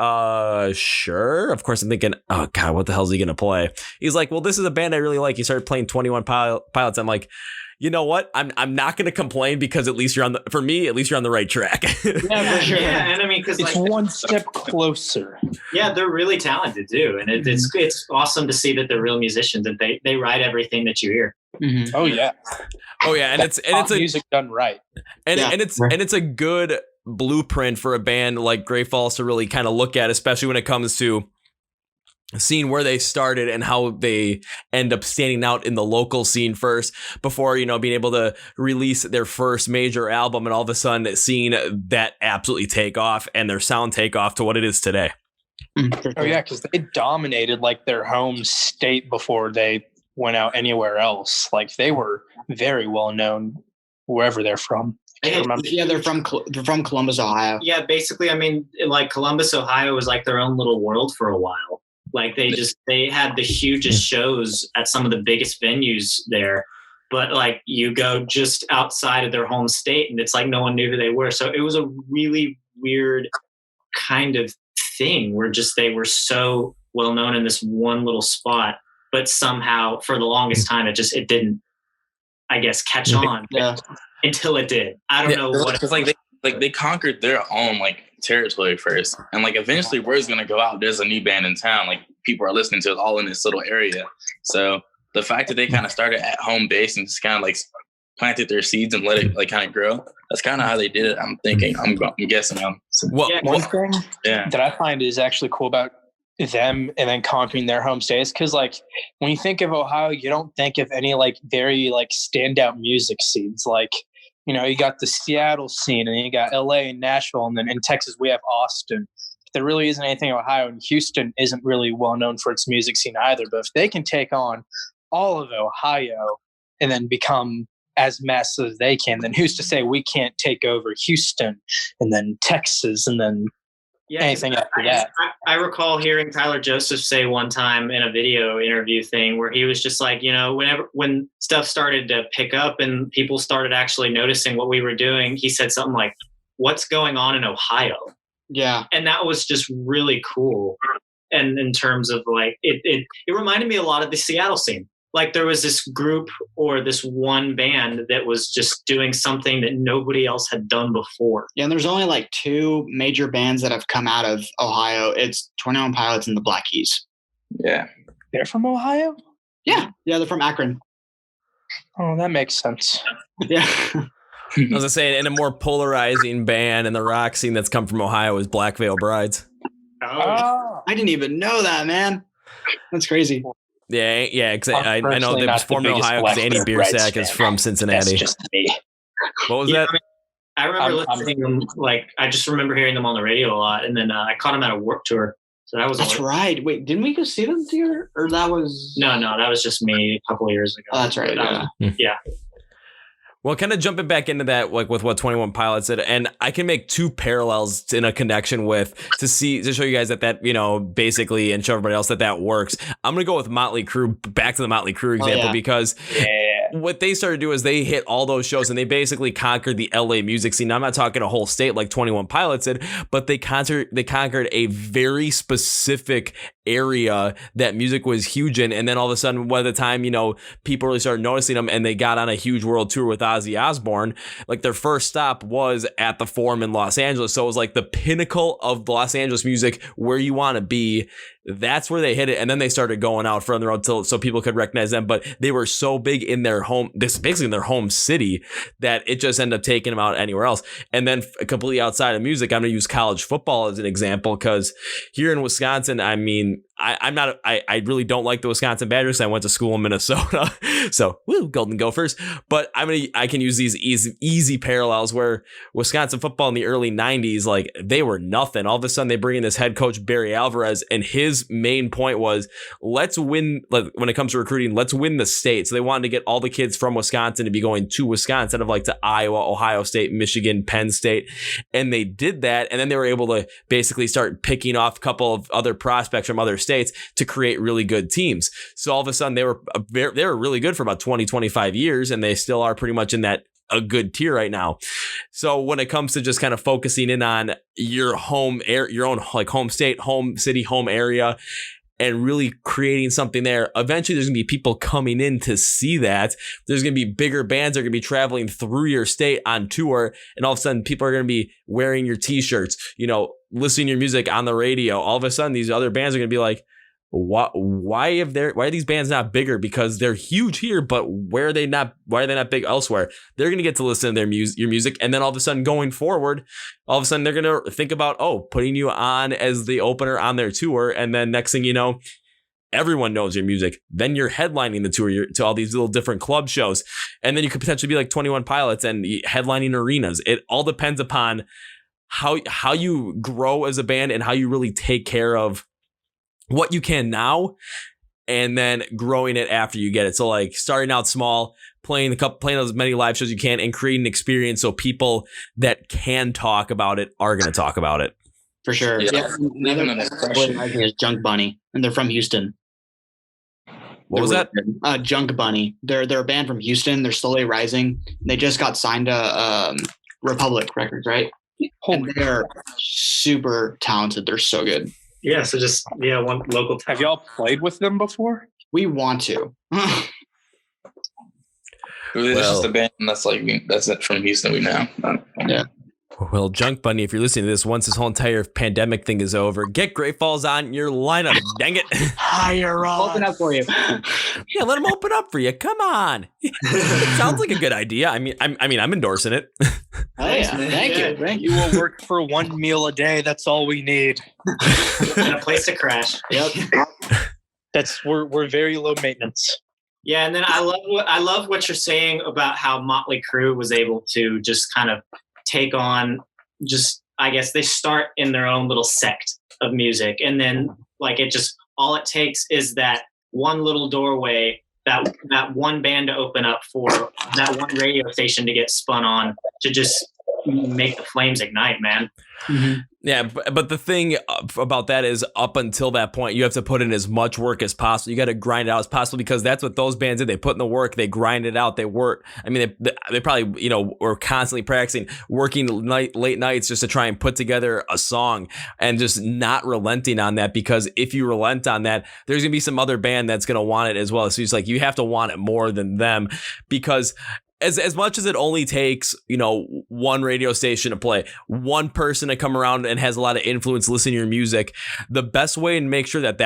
sure. Of course I'm thinking, oh god, what the hell is he gonna play? He's like, well, this is a band I really like. He started playing 21 Pilots. I'm like, you know what? I'm not going to complain because at least you're on the right track. Yeah, for sure. Yeah, and I mean, because It's one step closer. yeah, they're really talented too, and it's awesome to see that they're real musicians and they write everything that you hear. Mhm. Oh yeah, Oh yeah, and it's Pop a music done right. it's a good blueprint for a band like Great Falls to really kind of look at, especially when it comes to seeing where they started and how they end up standing out in the local scene first before, being able to release their first major album and all of a sudden seeing that absolutely take off and their sound take off to what it is today. Oh yeah, because they dominated like their home state before they went out anywhere else. Like they were very well known wherver they're from. I can't remember. Yeah, they're from Columbus, Ohio. Yeah, basically, I mean, like Columbus, Ohio was like their own little world for a while. Like they had the hugest shows at some of the biggest venues there, but like you go just outside of their home state and it's like no one knew who they were. So it was a really weird kind of thing where just they were so well known in this one little spot, but somehow for the longest time it didn't, I guess, catch on until it did. I don't know what. Because they conquered their own like territory first, and like eventually word's gonna go out. There's a new band in town. Like people are listening to it all in this little area. So the fact that they kind of started at home base and just kind of like planted their seeds and let it like kind of grow. That's kind of how they did it. I'm thinking. I'm guessing. One thing that I find is actually cool about them and then conquering their home states, because like when you think of Ohio, you don't think of any like very like standout music scenes. Like, you got the Seattle scene, and then you got LA and Nashville, and then in Texas we have Austin. There really isn't anything in Ohio, and Houston isn't really well known for its music scene either. But if they can take on all of Ohio and then become as massive as they can, then who's to say we can't take over Houston and then Texas and then anything after that? I recall hearing Tyler Joseph say one time in a video interview thing where he was just like, when stuff started to pick up and people started actually noticing what we were doing, he said something like, "What's going on in Ohio?" Yeah. And that was just really cool. And in terms of like, it reminded me a lot of the Seattle scene. Like there was this group or this one band that was just doing something that nobody else had done before. Yeah, and there's only like two major bands that have come out of Ohio. It's 21 Pilots and the Black Keys. Yeah. They're from Ohio? Yeah, they're from Akron. Oh, that makes sense. Yeah. I was gonna say, and a more polarizing band in the rock scene that's come from Ohio is Black Veil Brides. Oh. I didn't even know that, man. That's crazy. Yeah, I know they was formed in Ohio because Andy Biersack is from Cincinnati. That's just me. What was that? I remember listening to them, like, I just remember hearing them on the radio a lot, and then I caught them at a work tour. So that was That's right. Wait, didn't we go see them here? Or that was... No, that was just me a couple of years ago. Oh, that's right. Yeah. Well, kind of jumping back into that, like with what 21 Pilots did, and I can make two parallels in a connection with to show you guys that basically, and show everybody else that works. I'm gonna go with Motley Crue, back to the Motley Crue example, because what they started to do is they hit all those shows and they basically conquered the LA music scene. Now, I'm not talking a whole state like 21 Pilots did, but they conquered a very specific area that music was huge in. And then all of a sudden, by the time, people really started noticing them and they got on a huge world tour with Ozzy Osbourne, like their first stop was at the Forum in Los Angeles. So it was like the pinnacle of the Los Angeles music, where you want to be. That's where they hit it. And then they started going out further out so people could recognize them. But they were so big in their basically in their home city, that it just ended up taking them out anywhere else. And then completely outside of music, I'm going to use college football as an example, because here in Wisconsin, I mean, I really don't like the Wisconsin Badgers. I went to school in Minnesota, so woo, Golden Gophers. But I can use these easy parallels where Wisconsin football in the early 90s, like they were nothing. All of a sudden they bring in this head coach, Barry Alvarez, and his main point was, let's win. When it comes to recruiting, let's win the state. So they wanted to get all the kids from Wisconsin to be going to Wisconsin instead of like to Iowa, Ohio State, Michigan, Penn State. And they did that. And then they were able to basically start picking off a couple of other prospects from other states to create really good teams. So all of a sudden they were really good for about 20-25 years, and they still are pretty much in that a good tier right now. So when it comes to just kind of focusing in on your home your own like home state, home city, home area, and really creating something there, eventually there's going to be people coming in to see that. There's going to be bigger bands that are going to be traveling through your state on tour, and all of a sudden people are going to be wearing your t-shirts, listening to your music on the radio. All of a sudden these other bands are going to be like, why are these bands not bigger? Because they're huge here, but why are they not big elsewhere? They're going to get to listen to your music. And then all of a sudden going forward, all of a sudden they're going to think about, putting you on as the opener on their tour. And then next thing you know, everyone knows your music. Then you're headlining the tour to all these little different club shows. And then you could potentially be like 21 Pilots and headlining arenas. It all depends upon how you grow as a band and how you really take care of what you can now, and then growing it after you get it. So like starting out small, playing as many live shows you can, and creating an experience so people that can talk about it are going to talk about it. For sure. Yeah. Another is Junk Bunny, and they're from Houston. What was that? Junk Bunny. They're a band from Houston. They're slowly rising. They just got signed to Republic Records, right? And they're super talented. They're so good. Yeah, so one local. Have y'all played with them before? We want to. It's just a band that's it from Houston. We know. Yeah. Well, Junk Bunny, if you're listening to this, once this whole entire pandemic thing is over, get Great Falls on your lineup. Dang it. Higher on. Open up for you. Yeah, let them open up for you. Come on. It sounds like a good idea. I'm endorsing it. Oh, yeah. Thank you. You will work for one meal a day. That's all we need. And a place to crash. Yep. We're very low maintenance. Yeah, and then I love what you're saying about how Motley Crue was able to just kind of take on, just, I guess they start in their own little sect of music, and then like all it takes is that one little doorway, that one band to open up for, that one radio station to get spun on, to just make the flames ignite, man. Mm-hmm. Yeah, but the thing about that is, up until that point, you have to put in as much work as possible. You got to grind it out as possible, because that's what those bands did. They put in the work, they grind it out, they work. I mean, they probably, were constantly practicing, working late nights just to try and put together a song, and just not relenting on that, because if you relent on that, there's going to be some other band that's going to want it as well. So it's like, you have to want it more than them, because as much as it only takes, one radio station to play, one person to come around and has a lot of influence listening to your music, the best way to make sure that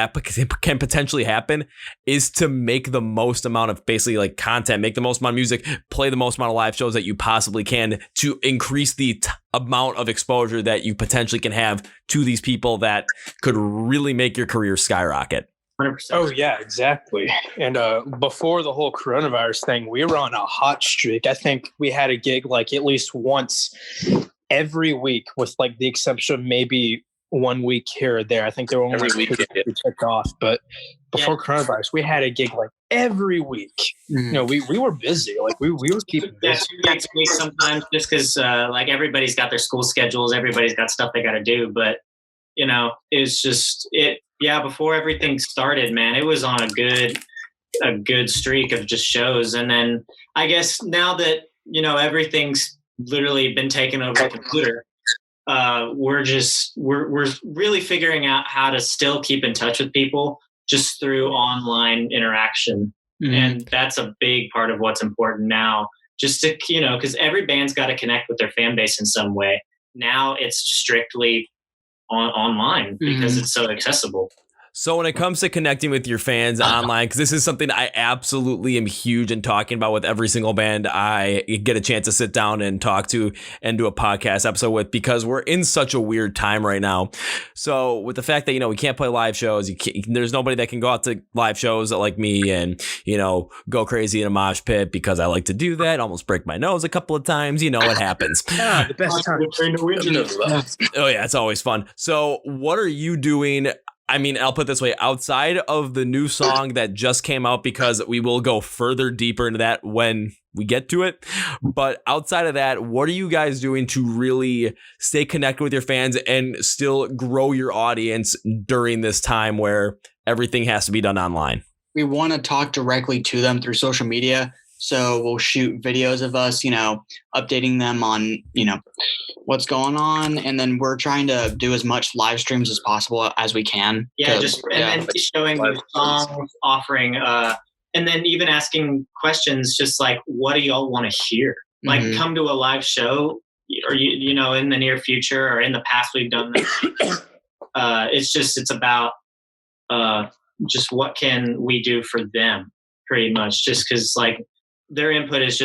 can potentially happen is to make the most amount of basically like content, make the most amount of music, play the most amount of live shows that you possibly can, to increase the amount of exposure that you potentially can have to these people that could really make your career skyrocket. 100%. Oh, yeah, exactly. And before the whole coronavirus thing, we were on a hot streak. I think we had a gig like at least once every week, with like the exception of maybe 1 week here or there. I think there were only Every week, we took off. But before coronavirus, we had a gig like every week. Mm-hmm. We were busy. Like we were keeping busy. 2 weeks a week sometimes, just because like everybody's got their school schedules, everybody's got stuff they got to do. But it's just it. Yeah, before everything started, man, it was on a good a good streak of just shows. And then I guess now that, everything's literally been taken over the computer, we're really figuring out how to still keep in touch with people just through online interaction. Mhm. And that's a big part of what's important now, just to, because every band's got to connect with their fan base in some way. Now it's strictly online because it's so accessible. So when it comes to connecting with your fans online, because this is something I absolutely am huge in talking about with every single band I get a chance to sit down and talk to and do a podcast episode with, because we're in such a weird time right now. So with the fact that, we can't play live shows, there's nobody that can go out to live shows like me and, go crazy in a mosh pit, because I like to do that, almost break my nose a couple of times. It happens. The best time. Oh yeah, it's always fun. So what are you doing? I mean, I'll put it this way, outside of the new song that just came out, because we will go further deeper into that when we get to it. But outside of that, what are you guys doing to really stay connected with your fans and still grow your audience during this time where everything has to be done online? We want to talk directly to them through social media. So we'll shoot videos of us, updating them on, what's going on. And then we're trying to do as much live streams as possible as we can. Yeah, and then showing new songs, offering, and then even asking questions, just like, what do y'all want to hear? Like, come to a live show, or, in the near future or in the past, we've done that. It's about just what can we do for them, pretty much, just because, like, their input is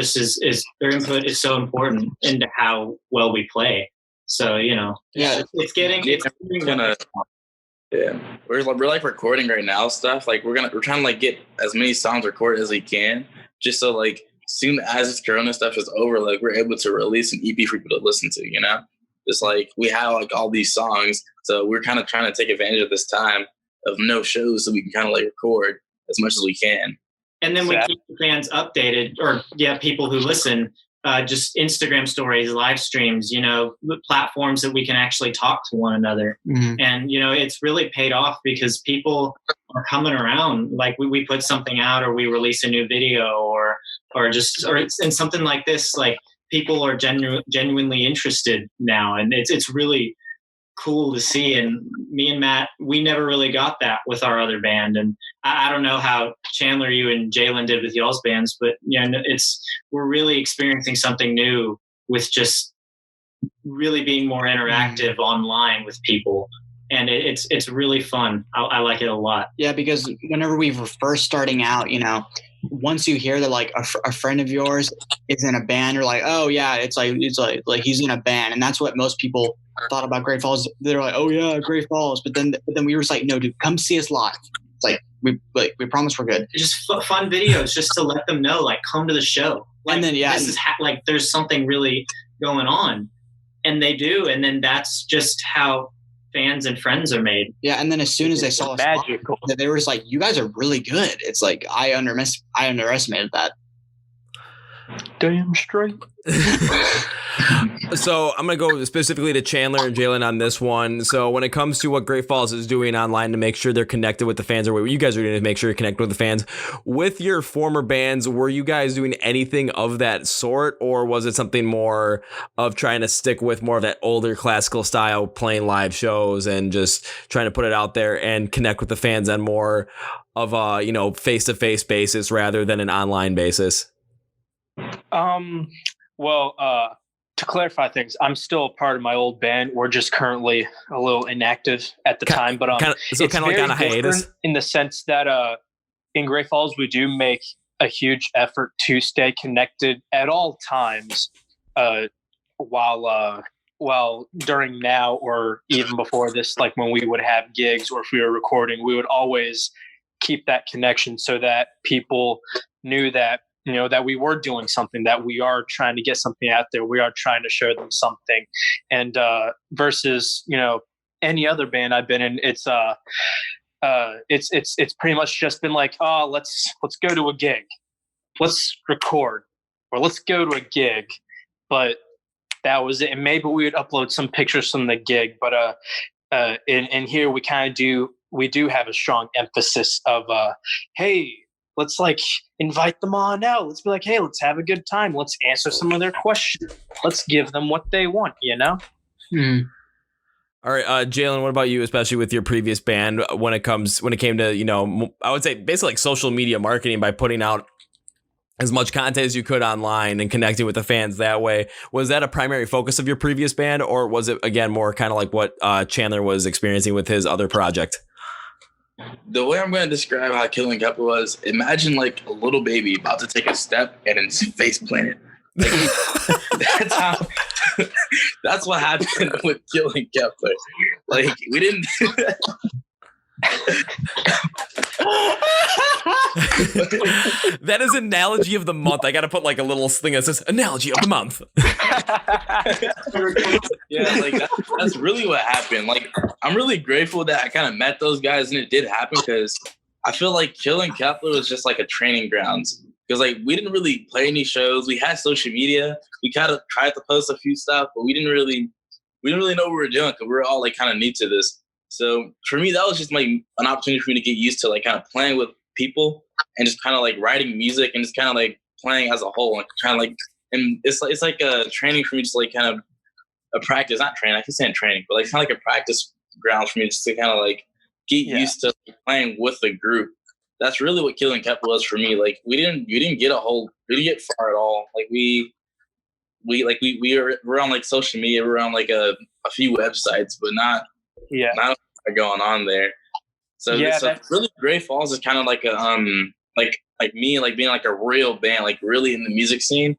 their input is so important into how well we play. So, it's getting. We're like recording right now stuff. Like we're trying to like get as many songs recorded as we can, just so like soon as this Corona stuff is over, like we're able to release an EP for people to listen to. Just like we have like all these songs, so we're kind of trying to take advantage of this time of no shows, so we can kind of like record as much as we can. And then we keep the fans updated, or people who listen, just Instagram stories, live streams, platforms that we can actually talk to one another. Mm-hmm. And, it's really paid off because people are coming around. Like we put something out, or we release a new video, or it's in something like this, like people are genuinely interested now. And it's really cool to see. And me and Matt, we never really got that with our other band. And I don't know how Chandler, you and Jaylon did with y'all's bands, but we're really experiencing something new with just really being more interactive online with people. And it's really fun. I like it a lot. Yeah, because whenever we were first starting out, once you hear that like a friend of yours is in a band, you're like, oh yeah, it's like he's in a band, and that's what most people thought about Great Falls. They're like, oh yeah, Great Falls, but then we were just like, no, dude, come see us live. It's like we promise we're good. It's just fun videos, just to let them know, like, come to the show. Like, and then this is like there's something really going on, and they do, and then that's just how fans and friends are made. Yeah, and then as soon as they saw us, they were just like, you guys are really good. It's like I underestimated that. Damn straight. So I'm going to go specifically to Chandler and Jaylon on this one. So when it comes to what Great Falls is doing online to make sure they're connected with the fans, or what you guys are doing to make sure you're connected with the fans, with your former bands, were you guys doing anything of that sort, or was it something more of trying to stick with more of that older classical style, playing live shows and just trying to put it out there and connect with the fans on more of a, face-to-face basis rather than an online basis? To clarify things, I'm still a part of my old band. We're just currently a little inactive at the time, but it's kind of like on a hiatus in the sense that in Great Falls we do make a huge effort to stay connected at all times, while during now or even before this, like when we would have gigs or if we were recording, we would always keep that connection so that people knew that that we were doing something, that we are trying to get something out there. We are trying to show them something. And versus, any other band I've been in, it's pretty much just been like, oh, let's go to a gig. Let's record, or let's go to a gig. But that was it. And maybe we would upload some pictures from the gig. But in here we kind of do have a strong emphasis of, hey, let's like invite them on out. Let's be like, hey, let's have a good time. Let's answer some of their questions. Let's give them what they want, you know? All right, Jaylon, what about you, especially with your previous band, when it came to, you know, I would say basically like social media marketing by putting out as much content as you could online and connecting with the fans that way. Was that a primary focus of your previous band, or was it, again, more kind of like what Chandler was experiencing with his other project? The way I'm going to describe how Killing Kepler was, imagine like a little baby about to take a step and it's face planted. Like, that's what happened with Killing Kepler. Like, we didn't. That is analogy of the month. I got to put like a little thing that says analogy of the month. Yeah, like that's really what happened. Like, I'm really grateful that I kind of met those guys and it did happen, because I feel like Killing Kepler was just like a training grounds. Because like we didn't really play any shows. We had social media. We kind of tried to post a few stuff, but we didn't really know what we were doing, because we were all like kind of new to this. So for me, that was just like an opportunity for me to get used to like kind of playing with people and just kind of like writing music and just kind of like playing as a whole, and kind of like, and it's like a training for me, just like kind of a practice, not training. I keep saying training, but like kind of like a practice ground for me just to kind of like get used to playing with the group. That's really what Killing Kepler was for me. Like we didn't get far at all. Like we were on like social media, we're on like a few websites, but not a lot going on there. So really Gray Falls is kind of like a like me, like being like a real band, like really in the music scene.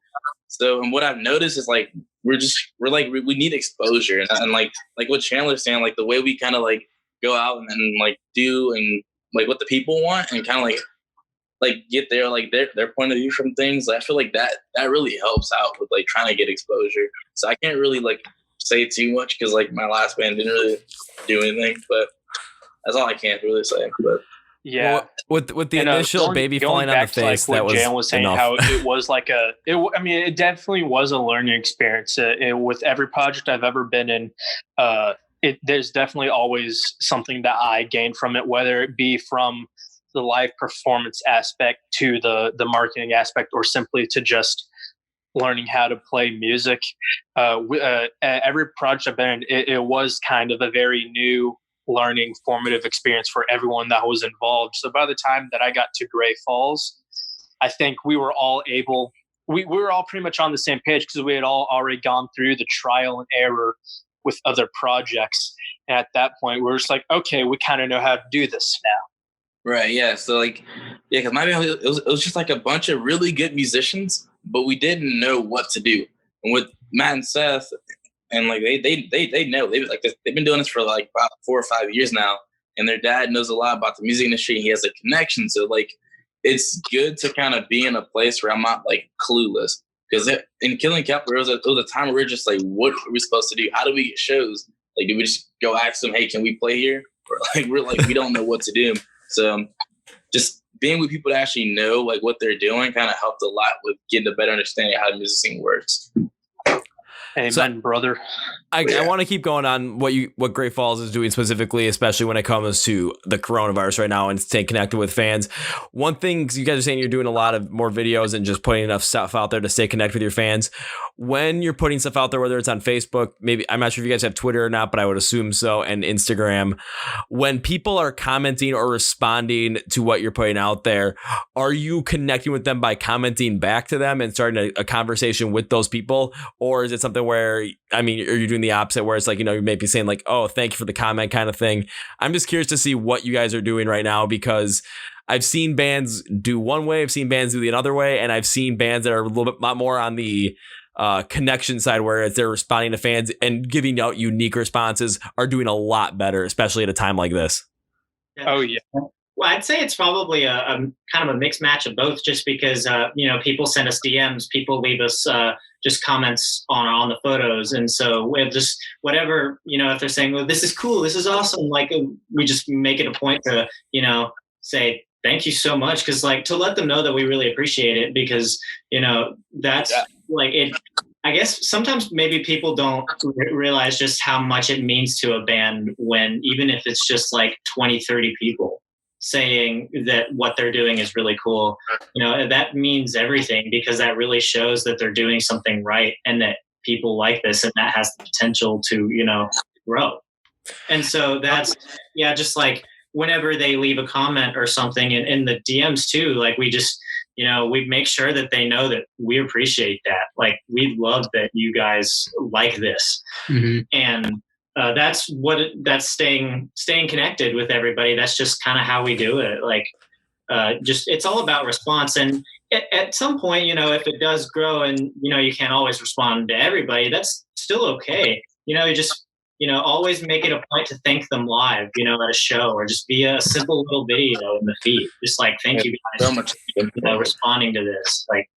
So, and what I've noticed is like we need exposure, and like what Chandler's saying, like the way we kind of like go out and like do and like what the people want, and kind of like get their point of view from things. I feel like that really helps out with like trying to get exposure. So I can't really like say too much, because like my last band didn't really do anything, but that's all I can really say. But well, with the initial baby falling on the face, like that was Jalen was saying, enough. how it was like it definitely was a learning experience. With every project I've ever been in, there's definitely always something that I gained from it, whether it be from the live performance aspect to the marketing aspect, or simply to just learning how to play music. Every project I've been in, it was kind of a very new learning, formative experience for everyone that was involved. So by the time that I got to Gray Falls, I think we were all pretty much on the same page, because we had all already gone through the trial and error with other projects. And at that point, we were just like, okay, we kind of know how to do this now. Right, yeah. So like, yeah, because my band, it was just like a bunch of really good musicians, but we didn't know what to do. And with Matt and Seth, and like they know, they've been doing this for like about 4 or 5 years now, and their dad knows a lot about the music industry, and he has a connection. So like, it's good to kind of be in a place where I'm not like clueless. Because in Killing Kepler, it was a time where we were just like, what are we supposed to do? How do we get shows? Like, do we just go ask them, hey, can we play here? Or like we don't know what to do. So just being with people that actually know like what they're doing kind of helped a lot with getting a better understanding of how the music scene works. Amen, brother. I want to keep going on what Great Falls is doing specifically, especially when it comes to the coronavirus right now and staying connected with fans. One thing, you guys are saying you're doing a lot of more videos and just putting enough stuff out there to stay connected with your fans. When you're putting stuff out there, whether it's on Facebook, maybe, I'm not sure if you guys have Twitter or not, but I would assume so, and Instagram, when people are commenting or responding to what you're putting out there, are you connecting with them by commenting back to them and starting a conversation with those people? Or is it something where, I mean, are you doing the opposite, where it's like, you know, you may be saying like, oh, thank you for the comment kind of thing? I'm just curious to see what you guys are doing right now, because I've seen bands do one way, I've seen bands do the other way, and I've seen bands that are a lot more on the connection side, where they're responding to fans and giving out unique responses, are doing a lot better, especially at a time like this. Oh yeah. Well, I'd say it's probably a kind of a mixed match of both, just because people send us DMs, people leave us just comments on the photos, and so we're just whatever, if they're saying, well, this is cool, this is awesome, like we just make it a point to say thank you so much, because like to let them know that we really appreciate it, because that's like it. I guess sometimes maybe people don't realize just how much it means to a band when, even if it's just like 20, 30 people. saying that what they're doing is really cool, that means everything, because that really shows that they're doing something right and that people like this, and that has the potential to, grow. And so that's, just like whenever they leave a comment or something in the DMs too, like we just, we make sure that they know that we appreciate that. Like, we love that you guys like this. Mm-hmm. And that's staying connected with everybody. That's just kind of how we do it. Like, it's all about response. And at some point, if it does grow and, you can't always respond to everybody, that's still okay. You just, always make it a point to thank them live, at a show, or just be a simple little video in the feed. Just like, thank you guys So much. for responding to this. Like,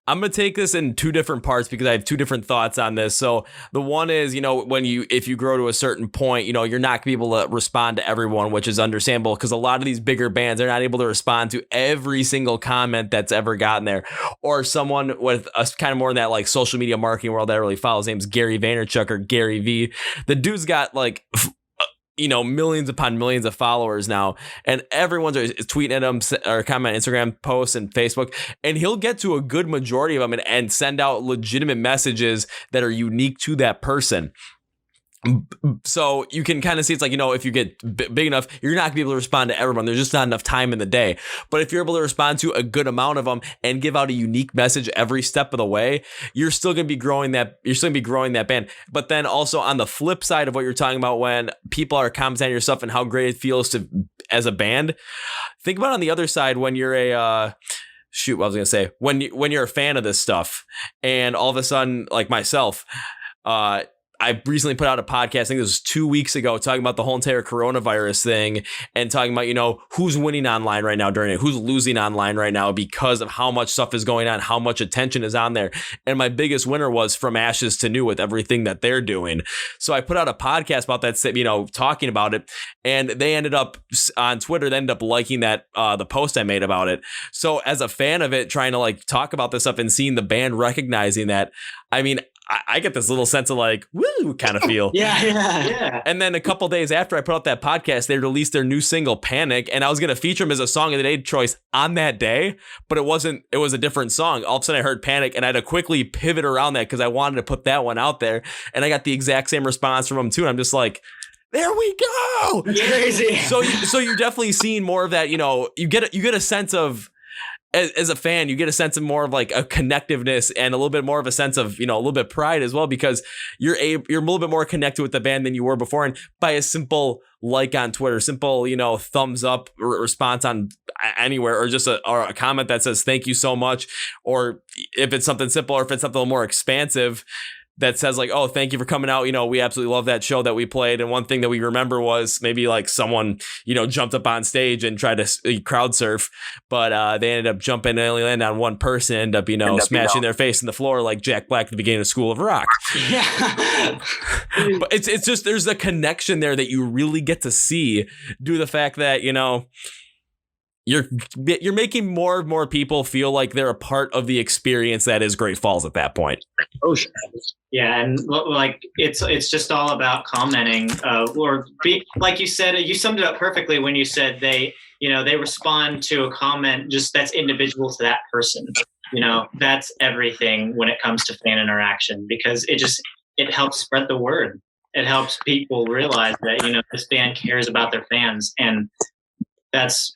I'm going to take this in two different parts because I have two different thoughts on this. So the one is, if you grow to a certain point, you're not going to be able to respond to everyone, which is understandable, because a lot of these bigger bands are not able to respond to every single comment that's ever gotten there. Or someone with a kind of more in that like social media marketing world that I really follow, his name's Gary Vaynerchuk, or Gary V. The dude's got like millions upon millions of followers now, and everyone's tweeting at him or comment Instagram posts and Facebook, and he'll get to a good majority of them and send out legitimate messages that are unique to that person. So you can kind of see, it's like, if you get big enough, you're not gonna be able to respond to everyone. There's just not enough time in the day. But if you're able to respond to a good amount of them and give out a unique message every step of the way, you're still gonna be growing that. You're still gonna be growing that band. But then also on the flip side of what you're talking about, when people are commenting on your stuff and how great it feels to as a band, think about it on the other side when you're when you're a fan of this stuff, and all of a sudden, like myself, I recently put out a podcast, I think this was 2 weeks ago, talking about the whole entire coronavirus thing, and talking about, who's winning online right now during it, who's losing online right now because of how much stuff is going on, how much attention is on there. And my biggest winner was From Ashes to New, with everything that they're doing. So I put out a podcast about that, talking about it, and they ended up on Twitter, they ended up liking that, the post I made about it. So as a fan of it, trying to like talk about this stuff and seeing the band recognizing that, I mean, I get this little sense of like, woo, kind of feel. Yeah. And then a couple days after I put out that podcast, they released their new single, Panic. And I was going to feature them as a song of the day choice on that day, but it was a different song. All of a sudden I heard Panic, and I had to quickly pivot around that because I wanted to put that one out there. And I got the exact same response from them too. And I'm just like, there we go. That's crazy. So you're definitely seeing more of that, you get a sense of, as a fan, you get a sense of more of like a connectiveness and a little bit more of a sense of, a little bit of pride as well, because you're a little bit more connected with the band than you were before. And by a simple like on Twitter, simple, thumbs up response on anywhere, or just a comment that says, thank you so much. Or if it's something simple, or if it's something a little more expansive that says like, oh, thank you for coming out. We absolutely love that show that we played. And one thing that we remember was maybe like someone, jumped up on stage and tried to crowd surf, but they ended up jumping and only landed on one person, ended up, smashing their face in the floor like Jack Black at the beginning of School of Rock. Yeah. But it's just, there's a connection there that you really get to see due to the fact that, you're making more and more people feel like they're a part of the experience that is Great Falls at that point. Oh, sure. Yeah, and like it's just all about commenting, like you said, you summed it up perfectly when you said they respond to a comment just that's individual to that person. That's everything when it comes to fan interaction, because it helps spread the word. It helps people realize that this band cares about their fans, and that's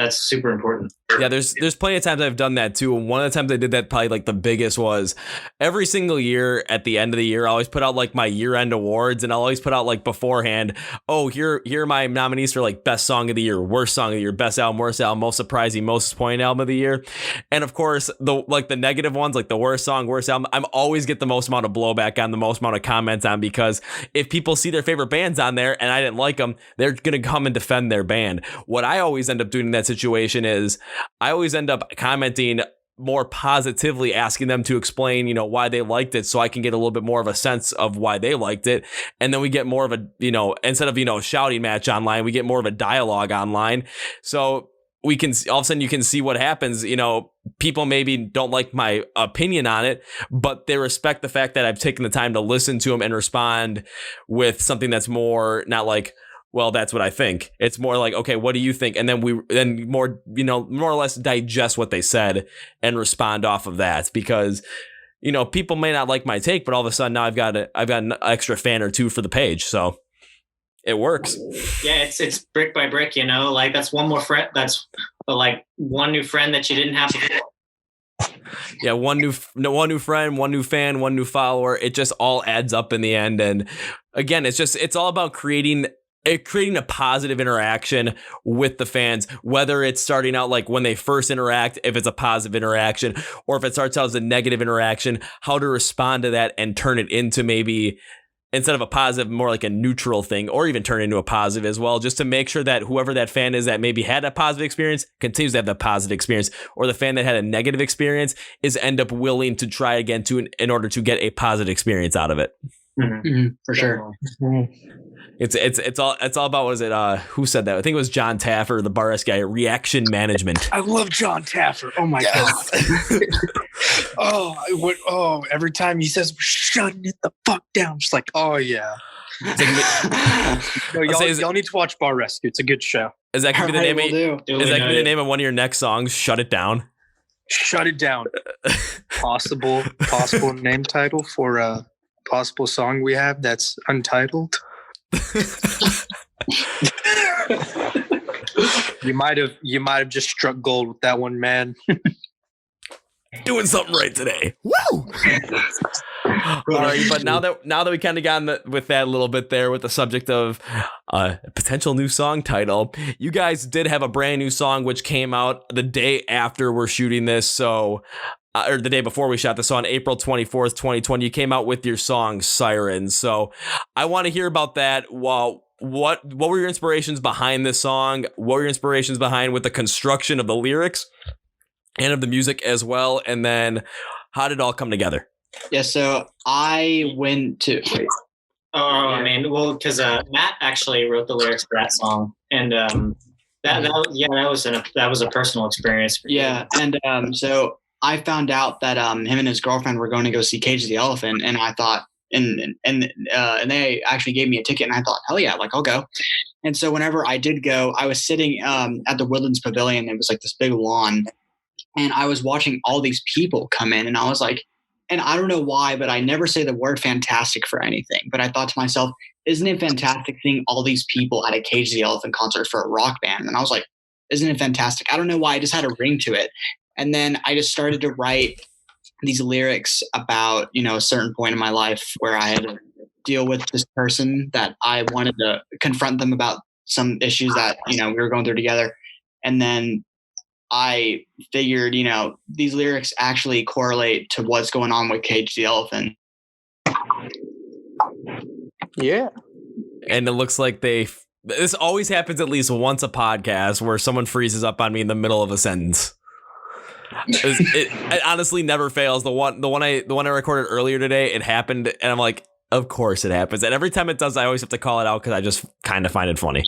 super important. Yeah, there's plenty of times I've done that too. And one of the times I did that, probably like the biggest, was every single year at the end of the year, I always put out like my year-end awards, and I'll always put out like beforehand, oh, here are my nominees for like best song of the year, worst song of the year, best album, worst album, most surprising, most disappointing album of the year. And of course, the negative ones, like the worst song, worst album, I'm always get the most amount of blowback on, the most amount of comments on, because if people see their favorite bands on there and I didn't like them, they're gonna come and defend their band. What I always end up doing in that situation is I always end up commenting more positively, asking them to explain, why they liked it, so I can get a little bit more of a sense of why they liked it. And then we get more of a, instead of, a shouting match online, we get more of a dialogue online. So we can, all of a sudden you can see what happens. People maybe don't like my opinion on it, but they respect the fact that I've taken the time to listen to them and respond with something that's more not like, well, that's what I think. It's more like, okay, what do you think? And then more or less digest what they said and respond off of that, because, people may not like my take, but all of a sudden now I've got an extra fan or two for the page. So it works. Yeah, it's brick by brick, like that's one more friend. That's like one new friend that you didn't have before. Yeah, one new friend, one new fan, one new follower. It just all adds up in the end. And again, it's all about creating a positive interaction with the fans, whether it's starting out like when they first interact, if it's a positive interaction, or if it starts out as a negative interaction, how to respond to that and turn it into maybe, instead of a positive, more like a neutral thing, or even turn it into a positive as well, just to make sure that whoever that fan is that maybe had a positive experience continues to have the positive experience, or the fan that had a negative experience is end up willing to try again in order to get a positive experience out of it. Mm-hmm. Mm-hmm. For sure. It's all about, what is it? Who said that? I think it was John Taffer, the Bar S guy. Reaction management. I love John Taffer. Oh my God. Every time he says, shutting it the fuck down, I'm just like, oh yeah. Y'all need to watch Bar Rescue. It's a good show. Is that gonna be the name? Is that gonna be the name of one of your next songs? Shut It Down. Shut It Down. Possible name title for a possible song we have that's untitled. You might have just struck gold with that one, man. Doing something right today. Woo! All right, but now that we kind of got with that a little bit there with the subject of a potential new song title, you guys did have a brand new song which came out the day after we're shooting this, so or the day before we shot this, on April 24th, 2020, you came out with your song Sirens. So I want to hear about that. Well, what were your inspirations behind this song? What were your inspirations behind with the construction of the lyrics and of the music as well? And then how did it all come together? Yeah, so I went to... because Matt actually wrote the lyrics for that song. And that was a personal experience for you. Yeah, and so I found out that him and his girlfriend were going to go see Cage the Elephant, and I thought, and they actually gave me a ticket, and I thought, hell yeah, like I'll go. And so whenever I did go, I was sitting at the Woodlands Pavilion. It was like this big lawn, and I was watching all these people come in, and I was like, and I don't know why, but I never say the word fantastic for anything. But I thought to myself, isn't it fantastic seeing all these people at a Cage the Elephant concert for a rock band? And I was like, isn't it fantastic? I don't know why. I just had a ring to it. And then I just started to write these lyrics about, a certain point in my life where I had to deal with this person that I wanted to confront them about some issues that, we were going through together. And then I figured, these lyrics actually correlate to what's going on with Cage the Elephant. Yeah. And it looks like this always happens at least once a podcast where someone freezes up on me in the middle of a sentence. It honestly never fails. The one I recorded earlier today, it happened, and I'm like, of course it happens. And every time it does, I always have to call it out because I just kind of find it funny.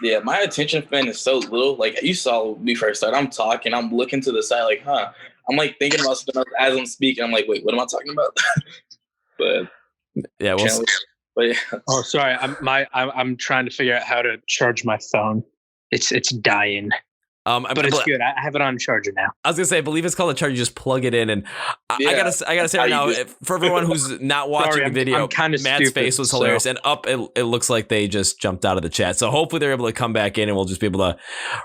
Yeah, my attention span is so little. Like, you saw me first start. I'm talking. I'm looking to the side like, I'm like thinking about something else as I'm speaking. I'm like, wait, what am I talking about? But yeah, well, but yeah. Oh, sorry. I'm trying to figure out how to charge my phone. It's dying. But it's good. I have it on charger now. I was gonna say, I believe it's called a charger. You just plug it in, and I gotta say right now, for everyone who's not watching the video, Matt's face was hilarious, and it looks like they just jumped out of the chat. So hopefully they're able to come back in, and we'll just be able to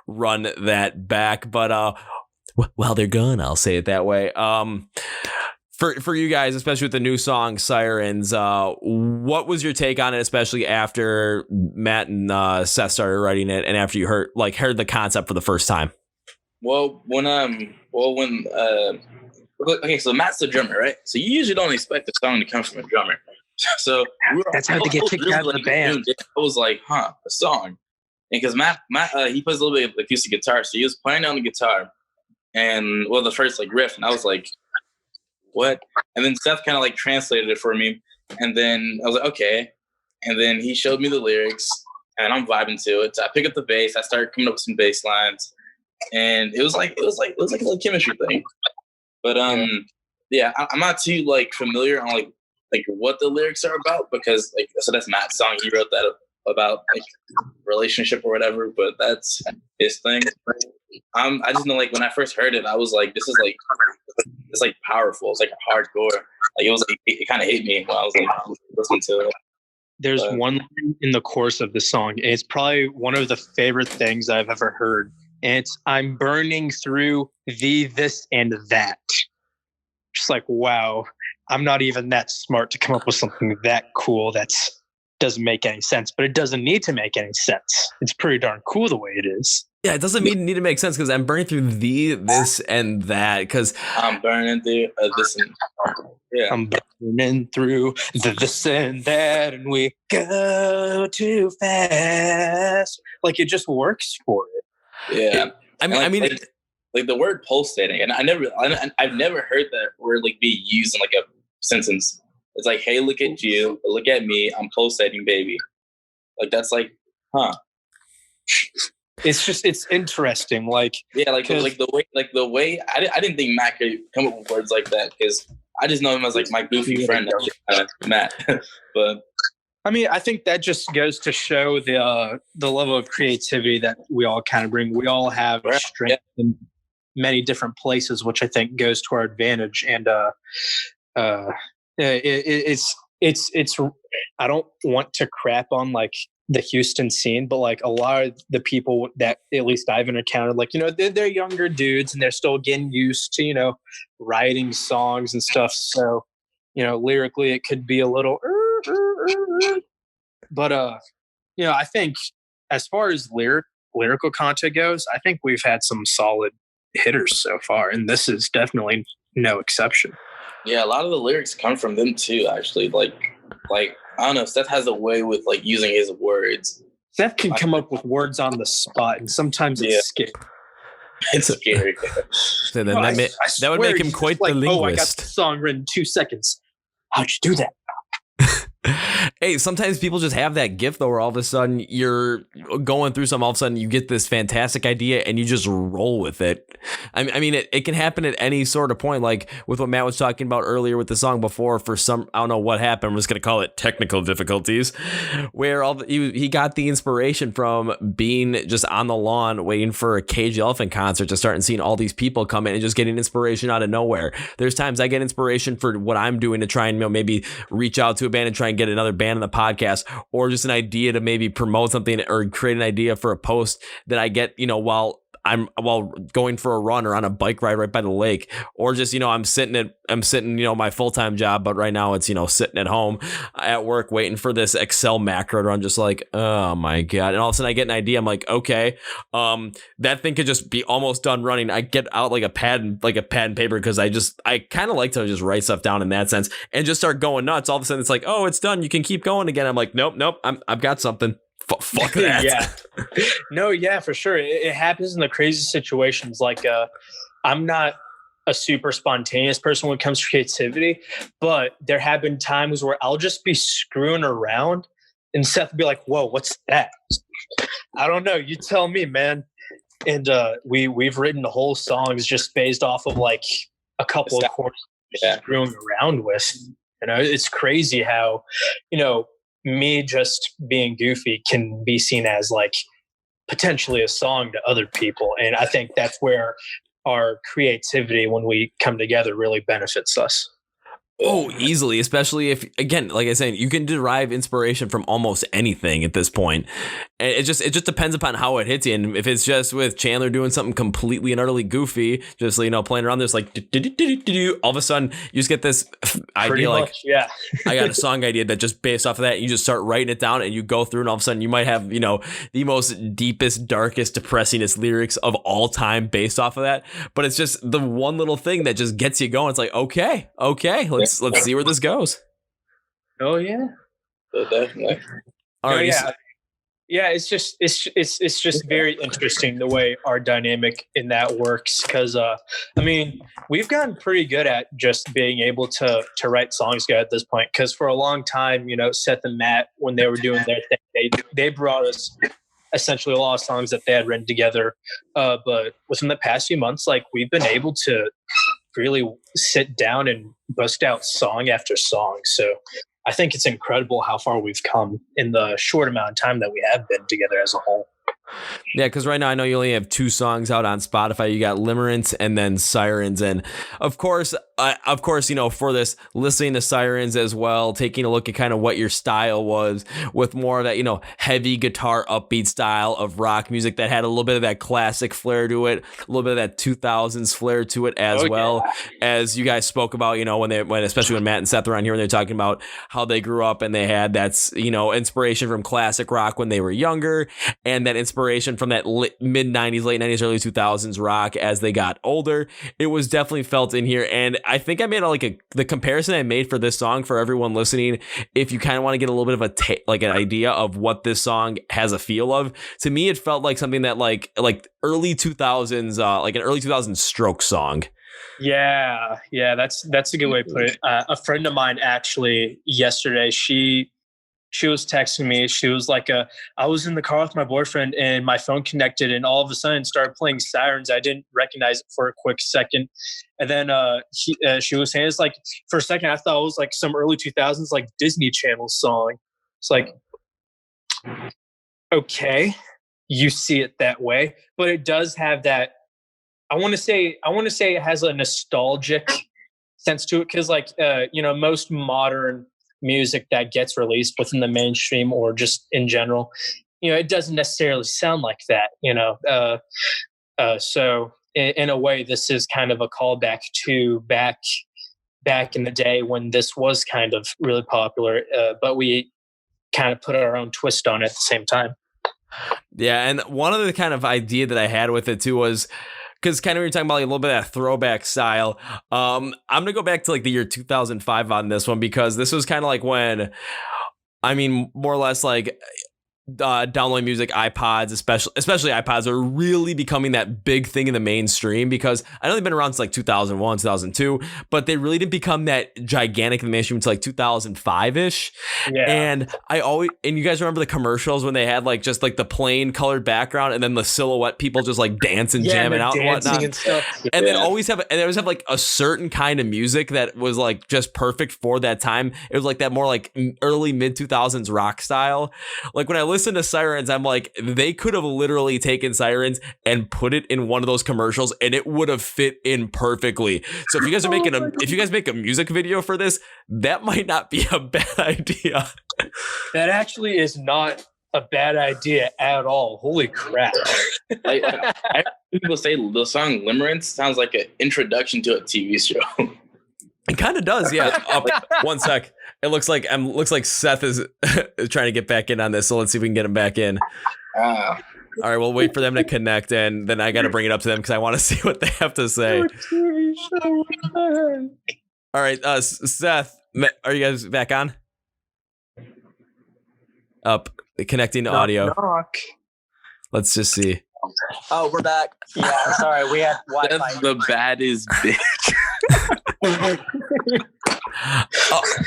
run that back. But while they're gone, I'll say it that way. For you guys, especially with the new song Sirens, what was your take on it, especially after Matt and Seth started writing it, and after you heard the concept for the first time? Well, okay, so Matt's the drummer, right? So you usually don't expect a song to come from a drummer. So that's how they get kicked out of the band. I was like, a song, and because Matt he plays a little bit of acoustic guitar, so he was playing on the guitar, and the first riff, and I was like, what? And then Seth kind of translated it for me, and then I was like, okay. And then he showed me the lyrics, and I'm vibing to it. So I pick up the bass, I started coming up with some bass lines, and it was like a little chemistry thing. But yeah, I'm not too familiar on what the lyrics are about, because so that's Matt's song. He wrote that about like relationship or whatever, but that's his thing. I just know like when I first heard it, I was like, this is like it's like powerful. It's like hardcore. Like it was like it kind of hit me when I was like listening to it. There's one line in the course of the song, and it's probably one of the favorite things I've ever heard. And it's, I'm burning through the, this, and that. Just like, wow, I'm not even that smart to come up with something that cool that's doesn't make any sense, but it doesn't need to make any sense. It's pretty darn cool the way it is. Yeah, it doesn't need to make sense because I'm burning through this, and that. Because I'm burning through this and yeah. I'm burning through the this and that, and we go too fast. Like it just works for it. Yeah, I mean, like the word pulsating, and I've never heard that word like be used in like a sentence. It's like, hey, look at you, look at me, I'm pulsating, baby. Like that's like, huh? It's just, it's interesting. Like, yeah, like the way I didn't think Matt could come up with words like that because I just know him as like my goofy friend, Matt. But I mean, I think that just goes to show the level of creativity that we all kind of bring. We all have strength in many different places, which I think goes to our advantage. And it's I don't want to crap on like the Houston scene, but like a lot of the people that at least I've encountered, like, you know, they're younger dudes and they're still getting used to, you know, writing songs and stuff. So, you know, lyrically it could be a little, but you know, I think as far as lyrical content goes, I think we've had some solid hitters so far, and this is definitely no exception. Yeah, a lot of the lyrics come from them too, actually. Like I don't know, Seth has a way with like using his words. Seth can come up with words on the spot, and sometimes it's scary. It's scary. So then that would make him quite the linguist. Oh, I got the song written in 2 seconds. How'd you do that? Hey, sometimes people just have that gift though, where all of a sudden you're going through something, all of a sudden you get this fantastic idea and you just roll with it. I mean, it can happen at any sort of point, like with what Matt was talking about earlier with the song before. For some, I don't know what happened, I'm just going to call it technical difficulties, where he got the inspiration from being just on the lawn waiting for a Cage the Elephant concert to start and seeing all these people come in and just getting inspiration out of nowhere. There's times I get inspiration for what I'm doing to try and, you know, maybe reach out to a band and try and get another band on the podcast, or just an idea to maybe promote something or create an idea for a post that I get, you know, while going for a run or on a bike ride right by the lake, or just, you know, I'm sitting, you know, my full-time job, but right now it's, you know, sitting at home at work waiting for this Excel macro to run, just like, oh my God. And all of a sudden I get an idea. I'm like, okay, that thing could just be almost done running. I get out like a pad and paper, because I kind of like to just write stuff down in that sense and just start going nuts. All of a sudden it's like, oh, it's done. You can keep going again. I'm like, nope. I've got something. Fuck that. Yeah. No, yeah, for sure. It happens in the crazy situations. Like, I'm not a super spontaneous person when it comes to creativity, but there have been times where I'll just be screwing around and Seth will be like, whoa, what's that? I don't know. You tell me, man. And we've written whole songs just based off of like a couple of chords screwing around with. You know, it's crazy how, you know, me just being goofy can be seen as like potentially a song to other people. And I think that's where our creativity, when we come together, really benefits us. Oh, easily, especially if, again, like I said, you can derive inspiration from almost anything at this point. And it just depends upon how it hits you. And if it's just with Chandler doing something completely and utterly goofy, just, you know, playing around, there's like, all of a sudden you just get this idea, like, yeah, I got a song idea that just based off of that, you just start writing it down and you go through, and all of a sudden you might have, you know, the most deepest, darkest, depressingest lyrics of all time based off of that. But it's just the one little thing that just gets you going. It's like, okay, let's see where this goes. Oh yeah, definitely. All right. Yeah, it's just very interesting the way our dynamic in that works, because I mean, we've gotten pretty good at just being able to write songs together at this point, because for a long time, you know, Seth and Matt, when they were doing their thing, they brought us essentially a lot of songs that they had written together, but within the past few months, like, we've been able to really sit down and bust out song after song. So I think it's incredible how far we've come in the short amount of time that we have been together as a whole. Yeah, because right now I know you only have 2 songs out on Spotify. You got Limerence and then Sirens. And of course, for this, listening to Sirens as well, taking a look at kind of what your style was with more of that, heavy guitar upbeat style of rock music that had a little bit of that classic flair to it, a little bit of that 2000s flair to it as well. As you guys spoke about, especially when Matt and Seth were on here and they're talking about how they grew up and they had that's, inspiration from classic rock when they were younger, and that inspiration from that mid 90s, late 90s, early 2000s rock as they got older. It was definitely felt in here. And I think I made the comparison I made for this song for everyone listening. If you kind of want to get a little bit of an idea of what this song has a feel of, to me, it felt like something that like early 2000s, like an early 2000s Stroke song. Yeah, that's a good way to put it. A friend of mine actually yesterday, she was texting me. She was like, I was in the car with my boyfriend and my phone connected and all of a sudden started playing Sirens. I didn't recognize it for a quick second. And then she was saying, it's like, for a second, I thought it was like some early 2000s, like Disney Channel song. It's like, okay, you see it that way, but it does have that. I want to say it has a nostalgic sense to it. Cause most modern music that gets released within the mainstream or just in general, it doesn't necessarily sound like that, so in a way, this is kind of a callback to back in the day when this was kind of really popular, but we kind of put our own twist on it at the same time. Yeah, and one of the kind of idea that I had with it too was, because kind of when you're talking about like a little bit of that throwback style, I'm going to go back to like the year 2005 on this one, because this was kind of like when, more or less like downloading music, iPods, especially iPods, are really becoming that big thing in the mainstream, because I know they've been around since like 2001, 2002, but they really didn't become that gigantic in the mainstream until like 2005-ish. Yeah. And you guys remember the commercials when they had like just like the plain colored background and then the silhouette people just like dancing, jamming out and whatnot. And stuff. And they always have like a certain kind of music that was like just perfect for that time. It was like that more like early mid 2000s rock style. Like when I listen to Sirens, I'm like, they could have literally taken Sirens and put it in one of those commercials and it would have fit in perfectly. So if you guys make a music video for this, that might not be a bad idea. That actually is not a bad idea at all. Holy crap. I people say the song Limerence sounds like an introduction to a TV show. It kind of does, yeah. One sec. It looks like Seth is trying to get back in on this, so let's see if we can get him back in. All right, we'll wait for them to connect, and then I got to bring it up to them because I want to see what they have to say. All right, Seth, are you guys back on? Up, connecting to audio. Knock. Let's just see. Oh, we're back. Yeah, sorry, we had Wi-Fi. That's the baddest bitch.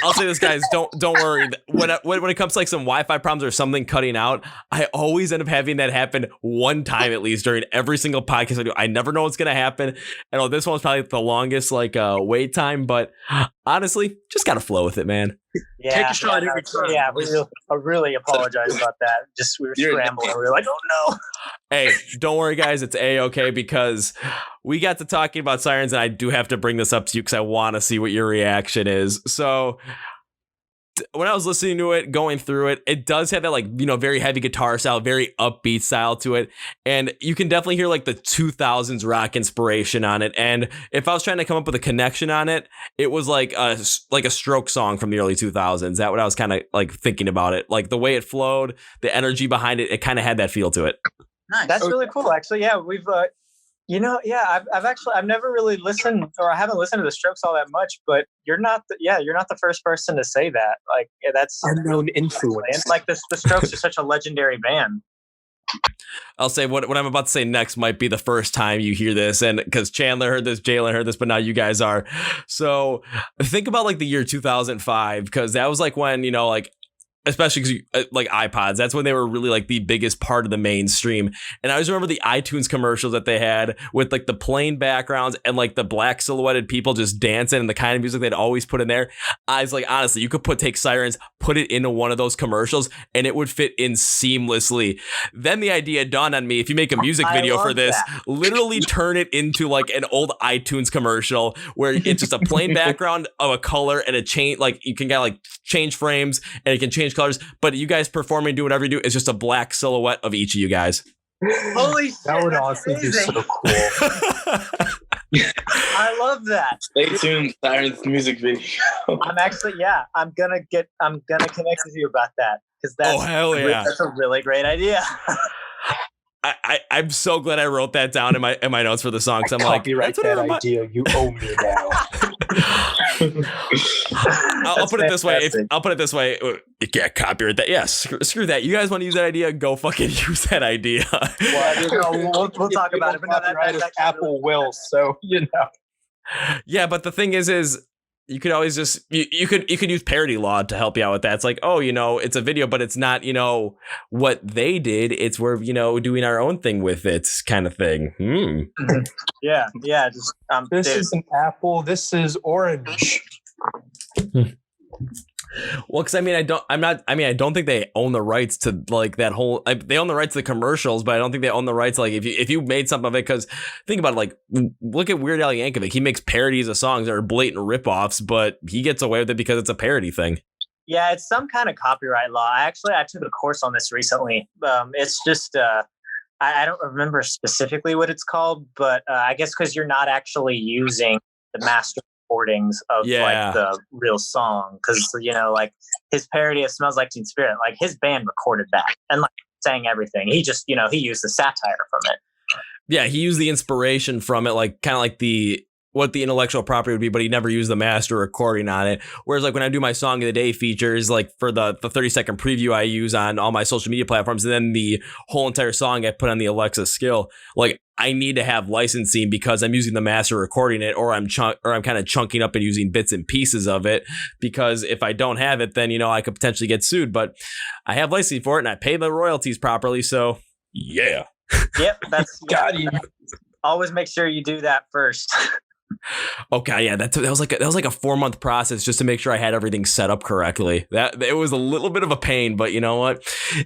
I'll say this, guys. Don't worry. When it comes to like some Wi-Fi problems or something cutting out, I always end up having that happen one time at least during every single podcast I do. I never know what's gonna happen. I know this one's probably the longest wait time, but honestly, just gotta flow with it, man. Yeah, take a shot every time. Yeah, I really apologize about that. Just we were scrambling. We were like, oh no. Hey, don't worry, guys. It's A-okay, because we got to talking about Sirens, and I do have to bring this up to you because I want to see what your reaction is. So when I was listening to it, going through it, it does have that very heavy guitar style, very upbeat style to it. And you can definitely hear like the 2000s rock inspiration on it. And if I was trying to come up with a connection on it, it was like a Stroke song from the early 2000s. That's what I was kind of like thinking about it. Like the way it flowed, the energy behind it, it kind of had that feel to it. Nice. That's really cool, actually. Yeah, we've I've never really listened, or I haven't listened to the Strokes all that much, but you're not the first person to say that. Like, that's unknown influence. Like the Strokes are such a legendary band. I'll say what I'm about to say next might be the first time you hear this, and because Chandler heard this, Jaylon heard this, but now you guys are. So think about like the year 2005, because that was like when especially because like iPods, that's when they were really like the biggest part of the mainstream. And I always remember the iTunes commercials that they had with like the plain backgrounds and like the black silhouetted people just dancing and the kind of music they'd always put in there. I was like, honestly, you could take Sirens, put it into one of those commercials and it would fit in seamlessly. Then the idea dawned on me, if you make a music video for this, literally turn it into like an old iTunes commercial where it's just a plain background of a color and a change, like you can get like change frames and it can change colors, but you guys performing, do whatever you do, it's just a black silhouette of each of you guys. Holy shit, That would honestly be so cool. I love that. Stay tuned, Sirens music video. I'm actually, I'm gonna connect with you about that because that's hell yeah. That's a really great idea. I'm so glad I wrote that down in my notes for the song because I'm like, Copyright that's what that idea. You owe me now. I'll put it this way. I'll put it this way. You can't copyright that. Yes, screw that. You guys want to use that idea? Go fucking use that idea. Well, we'll talk about it. But no, that's Apple will. So Yeah, but the thing is you could always just you could use parody law to help you out with that. It's like, oh, it's a video, but it's not, what they did. It's we're, doing our own thing with it kind of thing. Yeah. Just this is an apple. This is orange. Well, because I don't think they own the rights to like that whole. They own the rights to the commercials, but I don't think they own the rights. Like if you made something of it, because think about it, like look at Weird Al Yankovic. He makes parodies of songs that are blatant ripoffs, but he gets away with it because it's a parody thing. Yeah, it's some kind of copyright law. I took a course on this recently. It's just I don't remember specifically what it's called, but I guess because you're not actually using the master recordings of like the real song, because like his parody of Smells Like Teen Spirit, like his band recorded that and like sang everything. He just he used the satire from it. Yeah, he used the inspiration from it, like kind of like what the intellectual property would be, but he never used the master recording on it. Whereas like when I do my Song of the Day features, like for the 30-second preview I use on all my social media platforms, and then the whole entire song I put on the Alexa skill, like I need to have licensing because I'm using the master recording it, or I'm kind of chunking up and using bits and pieces of it, because if I don't have it, then I could potentially get sued. But I have licensing for it and I pay the royalties properly, so yeah. Yep, that's got you. Always make sure you do that first. Okay, yeah, that was like a 4-month process just to make sure I had everything set up correctly. That it was a little bit of a pain, but you know what?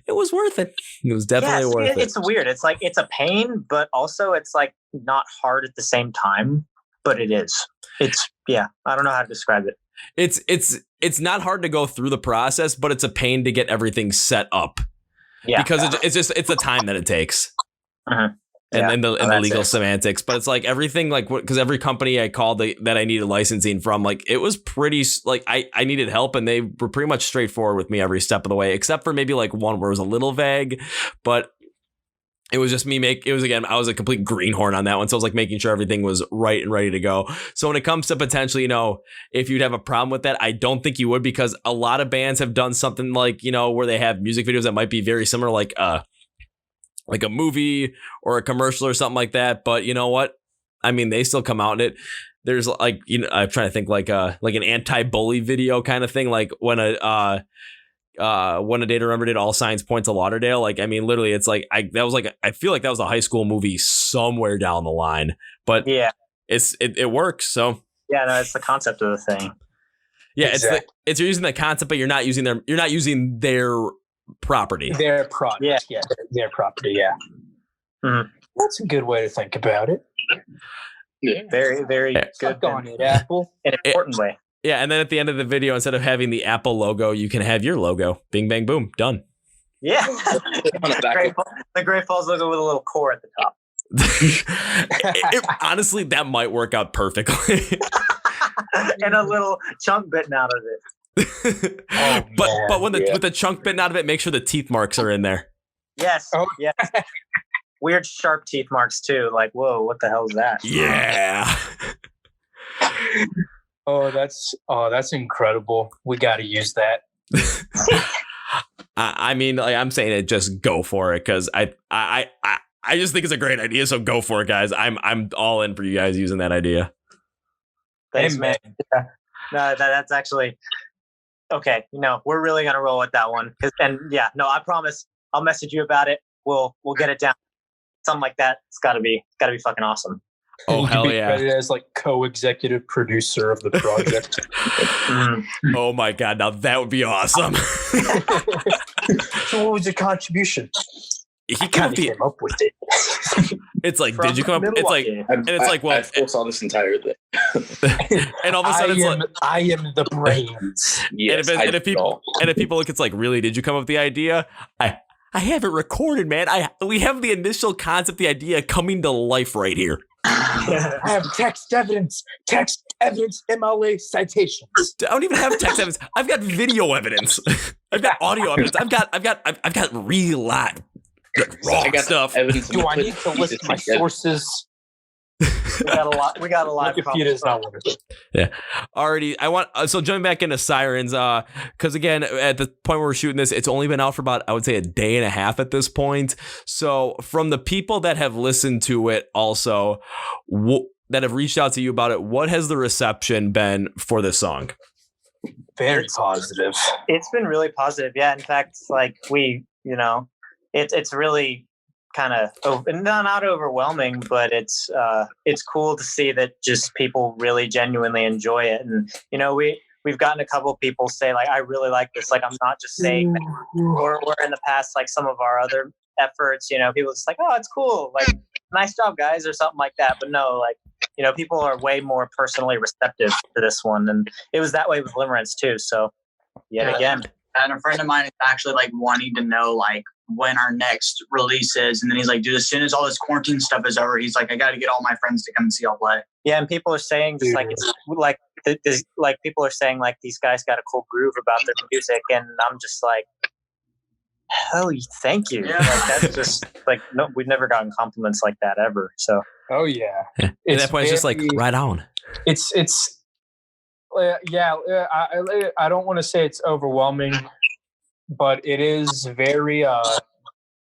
It was worth it. It was definitely worth it. It's weird. It's like it's a pain, but also it's like not hard at the same time. But it is. It's I don't know how to describe it. It's not hard to go through the process, but it's a pain to get everything set up. Yeah, because it's the time that it takes. Uh-huh. And the legal semantics, but it's like everything, like because every company I called that I needed licensing from, like it was pretty like I needed help, and they were pretty much straightforward with me every step of the way, except for maybe like one where it was a little vague, but it was just me I was a complete greenhorn on that one, so I was like making sure everything was right and ready to go. So when it comes to potentially, if you'd have a problem with that, I don't think you would, because a lot of bands have done something like where they have music videos that might be very similar, like a movie or a commercial or something like that. But you know what? I mean, they still come out in it. There's like, I'm trying to think like an anti-bully video kind of thing. Like when a Day to Remember did All Signs Point to Lauderdale. Like, I mean, literally it's like, I feel like that was a high school movie somewhere down the line, but yeah, it works. So yeah, no, it's the concept of the thing. Yeah. Exactly. It's you're using the concept, but you're not using their property. Their product. Yeah. Their property. Yeah. Mm-hmm. That's a good way to think about it. Yeah. Very, very good. On it, Apple. In an important way. Yeah. And then at the end of the video, instead of having the Apple logo, you can have your logo. Bing, bang, boom. Done. Yeah. The Great Falls logo with a little core at the top. Honestly, that might work out perfectly. And a little chunk bitten out of it. But when with the chunk bitten out of it, make sure the teeth marks are in there. Yes. Oh. Yes. Weird sharp teeth marks too. Like, whoa, what the hell is that? Yeah. That's incredible. We got to use that. I mean, like, I'm saying it, just go for it, because I just think it's a great idea. So go for it, guys. I'm all in for you guys using that idea. Thanks, man. Yeah. No, that's actually. okay, we're really gonna roll with that one. And yeah, no, I promise I'll message you about it. We'll get it down. Something like that. It's gotta be fucking awesome. Oh, You could hell be yeah. credited as like co-executive producer of the project. Oh my God. Now that would be awesome. So what was your contribution? He Kind of came up with it. It's like, did you come up? It's like, and it's like, well, I saw this entire thing. and all of a sudden, it's like, I am the brains. Yes, and if people look, it's like, really, did you come up with the idea? I have it recorded, man. We have the initial concept, the idea coming to life right here. I have text evidence, MLA citations. I don't even have text evidence. I've got video evidence. I've got audio evidence. I've got real live raw stuff. Evidence. Do I need to list my sources? We got a lot. Wikipedia is not one of it. Yeah. Already, so jumping back into Sirens, because again, at the point where we're shooting this, it's only been out for about, I would say, a day and a half at this point. So from the people that have listened to it also, that have reached out to you about it, what has the reception been for this song? Very positive. It's been really positive. Yeah. In fact, like it's really kind of not overwhelming, but it's cool to see that just people really genuinely enjoy it. And we've gotten a couple of people say like, I really like this. Like, I'm not just saying that. Or in the past, like some of our other efforts, people just like, oh, it's cool, like nice job guys, or something like that. But no, like people are way more personally receptive to this one, and it was that way with Limerence too. So again. And a friend of mine is actually like wanting to know like when our next release is. And then he's like, dude, as soon as all this quarantine stuff is over, he's like, I got to get all my friends to come and see y'all play. Yeah. And people are saying just like, it's like people are saying like these guys got a cool groove about their music. And I'm just like, hell, thank you. Yeah. Like, that's just like, no, we've never gotten compliments like that ever. So, oh yeah. At that point, it's just like, right on. I don't want to say it's overwhelming, but it is very,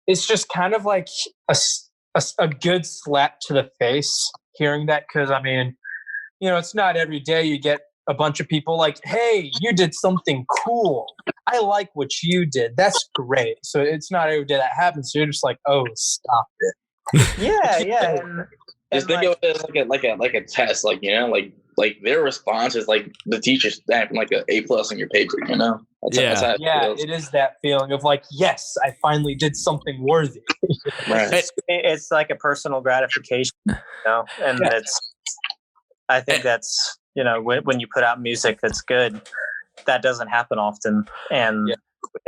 it's just kind of like a good slap to the face hearing that. Cause I mean, it's not every day you get a bunch of people like, hey, you did something cool. I like what you did. That's great. So it's not every day that happens. So you're just like, oh, stop it. Yeah. Just think of it as like a test, like their response is like the teacher stamping like an A+ on your paper, That's how it feels. It is that feeling of like, yes, I finally did something worthy. Right. It's like a personal gratification, and I think that's, when you put out music that's good, that doesn't happen often. And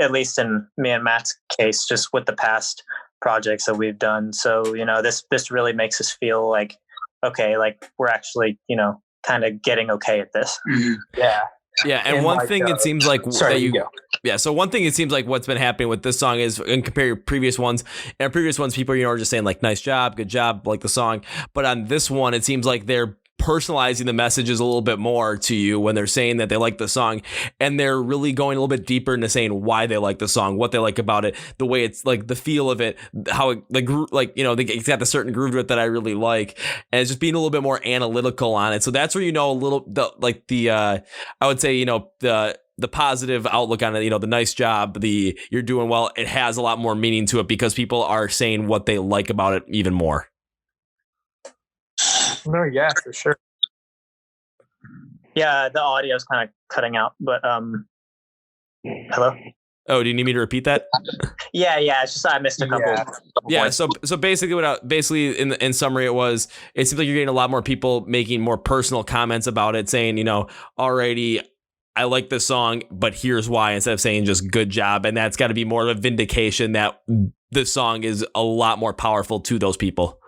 at least in me and Matt's case, just with the past projects that we've done. So, this really makes us feel like, okay, like we're actually, kind of getting okay at this. Mm-hmm. Yeah. Yeah, and one thing it seems like so one thing it seems like what's been happening with this song is, and compare your previous ones, people are just saying like, nice job, good job, like the song. But on this one, it seems like they're personalizing the messages a little bit more to you when they're saying that they like the song, and they're really going a little bit deeper into saying why they like the song, what they like about it, the way it's like the feel of it, how it, the groove, like, it's got the certain groove to it that I really like, and it's just being a little bit more analytical on it. So that's where I would say the positive outlook on it, the nice job, you're doing well, it has a lot more meaning to it because people are saying what they like about it even more. No, yeah, for sure. Yeah, the audio is kind of cutting out, but hello? Oh, do you need me to repeat that? Yeah, it's just I missed a couple. Yeah, so basically in summary, it seems like you're getting a lot more people making more personal comments about it, saying, alrighty, I like this song, but here's why, instead of saying just good job. And that's got to be more of a vindication that this song is a lot more powerful to those people.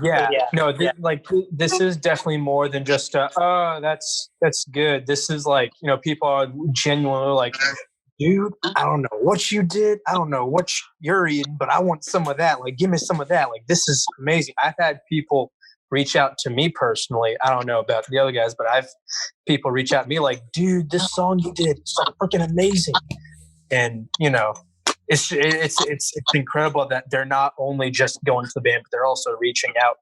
This is definitely more than just that's good. This is like, people are genuinely like, dude, I don't know what you did, I don't know what you're eating, but I want some of that. Like, give me some of that. Like, this is amazing. I've had people reach out to me personally. I don't know about the other guys, but I've people reach out to me like, dude, this song you did is so freaking amazing. And it's incredible that they're not only just going to the band, but they're also reaching out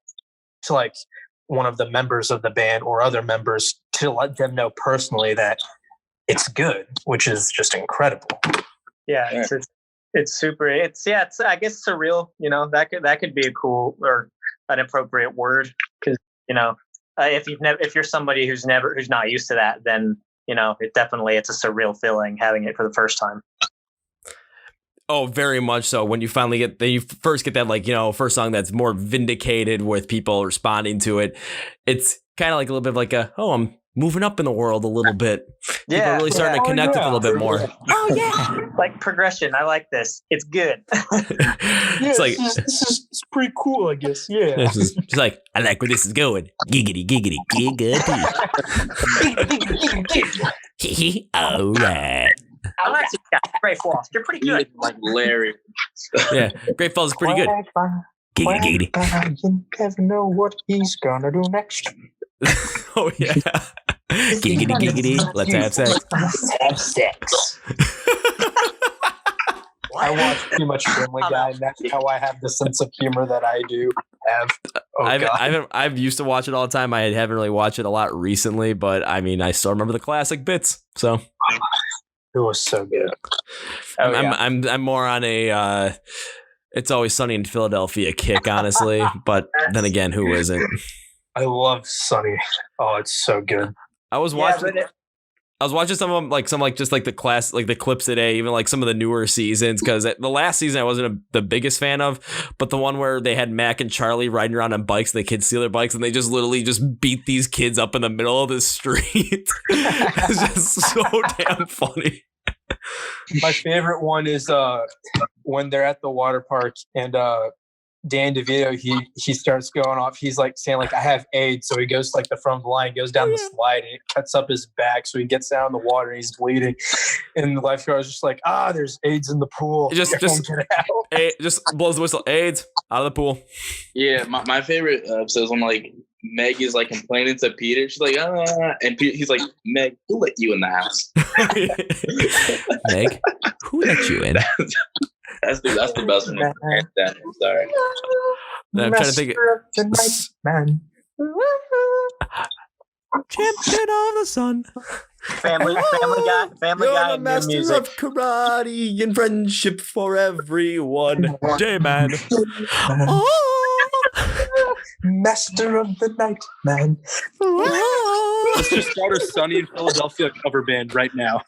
to like one of the members of the band or other members to let them know personally that it's good, which is just incredible. Yeah, it's super. It's I guess surreal. You know, that could be a cool or an appropriate word, because if you're somebody who's not used to that, then it's a surreal feeling having it for the first time. Oh, very much so. When you first get that, first song that's more vindicated with people responding to it, it's kind of like a little bit of like I'm moving up in the world a little bit. People are really starting to connect with a little bit more. Oh yeah, like progression. I like this. It's good. It's like this is pretty cool, I guess. Yeah, it's like I like where this is going. Giggity, giggity, giggity. All right. I like this guy, Great Falls. You're pretty good. Like Larry. Yeah, Great Falls is pretty good. Giggity, giggity. You never know what he's gonna do next. Oh yeah. Giggity, giggity. Let's have sex. Let's have sex. I watch too much Family Guy, and that's how I have the sense of humor that I do have. I've used to watch it all the time. I haven't really watched it a lot recently, but I mean, I still remember the classic bits. So it was so good. I'm more on a It's Always Sunny in Philadelphia kick, honestly. But then again, who isn't? I love Sunny. Oh, it's so good. I was watching some of them, the clips today, even like some of the newer seasons, because the last season I wasn't the biggest fan of, but the one where they had Mac and Charlie riding around on bikes and the kids steal their bikes and they just literally just beat these kids up in the middle of the street. It's just so damn funny. My favorite one is when they're at the water park and Dan DeVito, he starts going off. He's like saying like, I have AIDS. So he goes to like the front of the line, goes down the slide, and it cuts up his back. So he gets down in the water and he's bleeding. And the lifeguard is just like, there's AIDS in the pool. Just blows the whistle. AIDS out of the pool. Yeah, my favorite episode is when like Meg is like complaining to Peter. She's like, and he's like, Meg, who let you in the house? Meg, who let you in? That's the best one. I'm sorry. I'm trying to think. Man. Champion of the sun. Family Guy. You're the master of karate and friendship for everyone. J-Man. Master of the night, man. Let's just start a Sunny in Philadelphia cover band right now.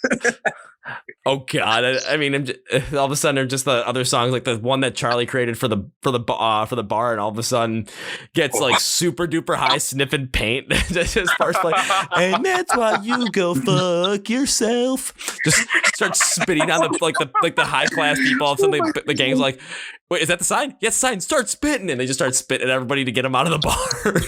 Oh God! I mean, all of a sudden, they're just the other songs, like the one that Charlie created for the bar, and all of a sudden gets like super duper high, sniffing paint. Just starts like, and that's why you go fuck yourself. Just starts spitting on the high class people. All of a sudden, the gang's like, wait, is that the sign? Yes, sign. Start spitting, and they just start spitting at everybody to get them out of the bar.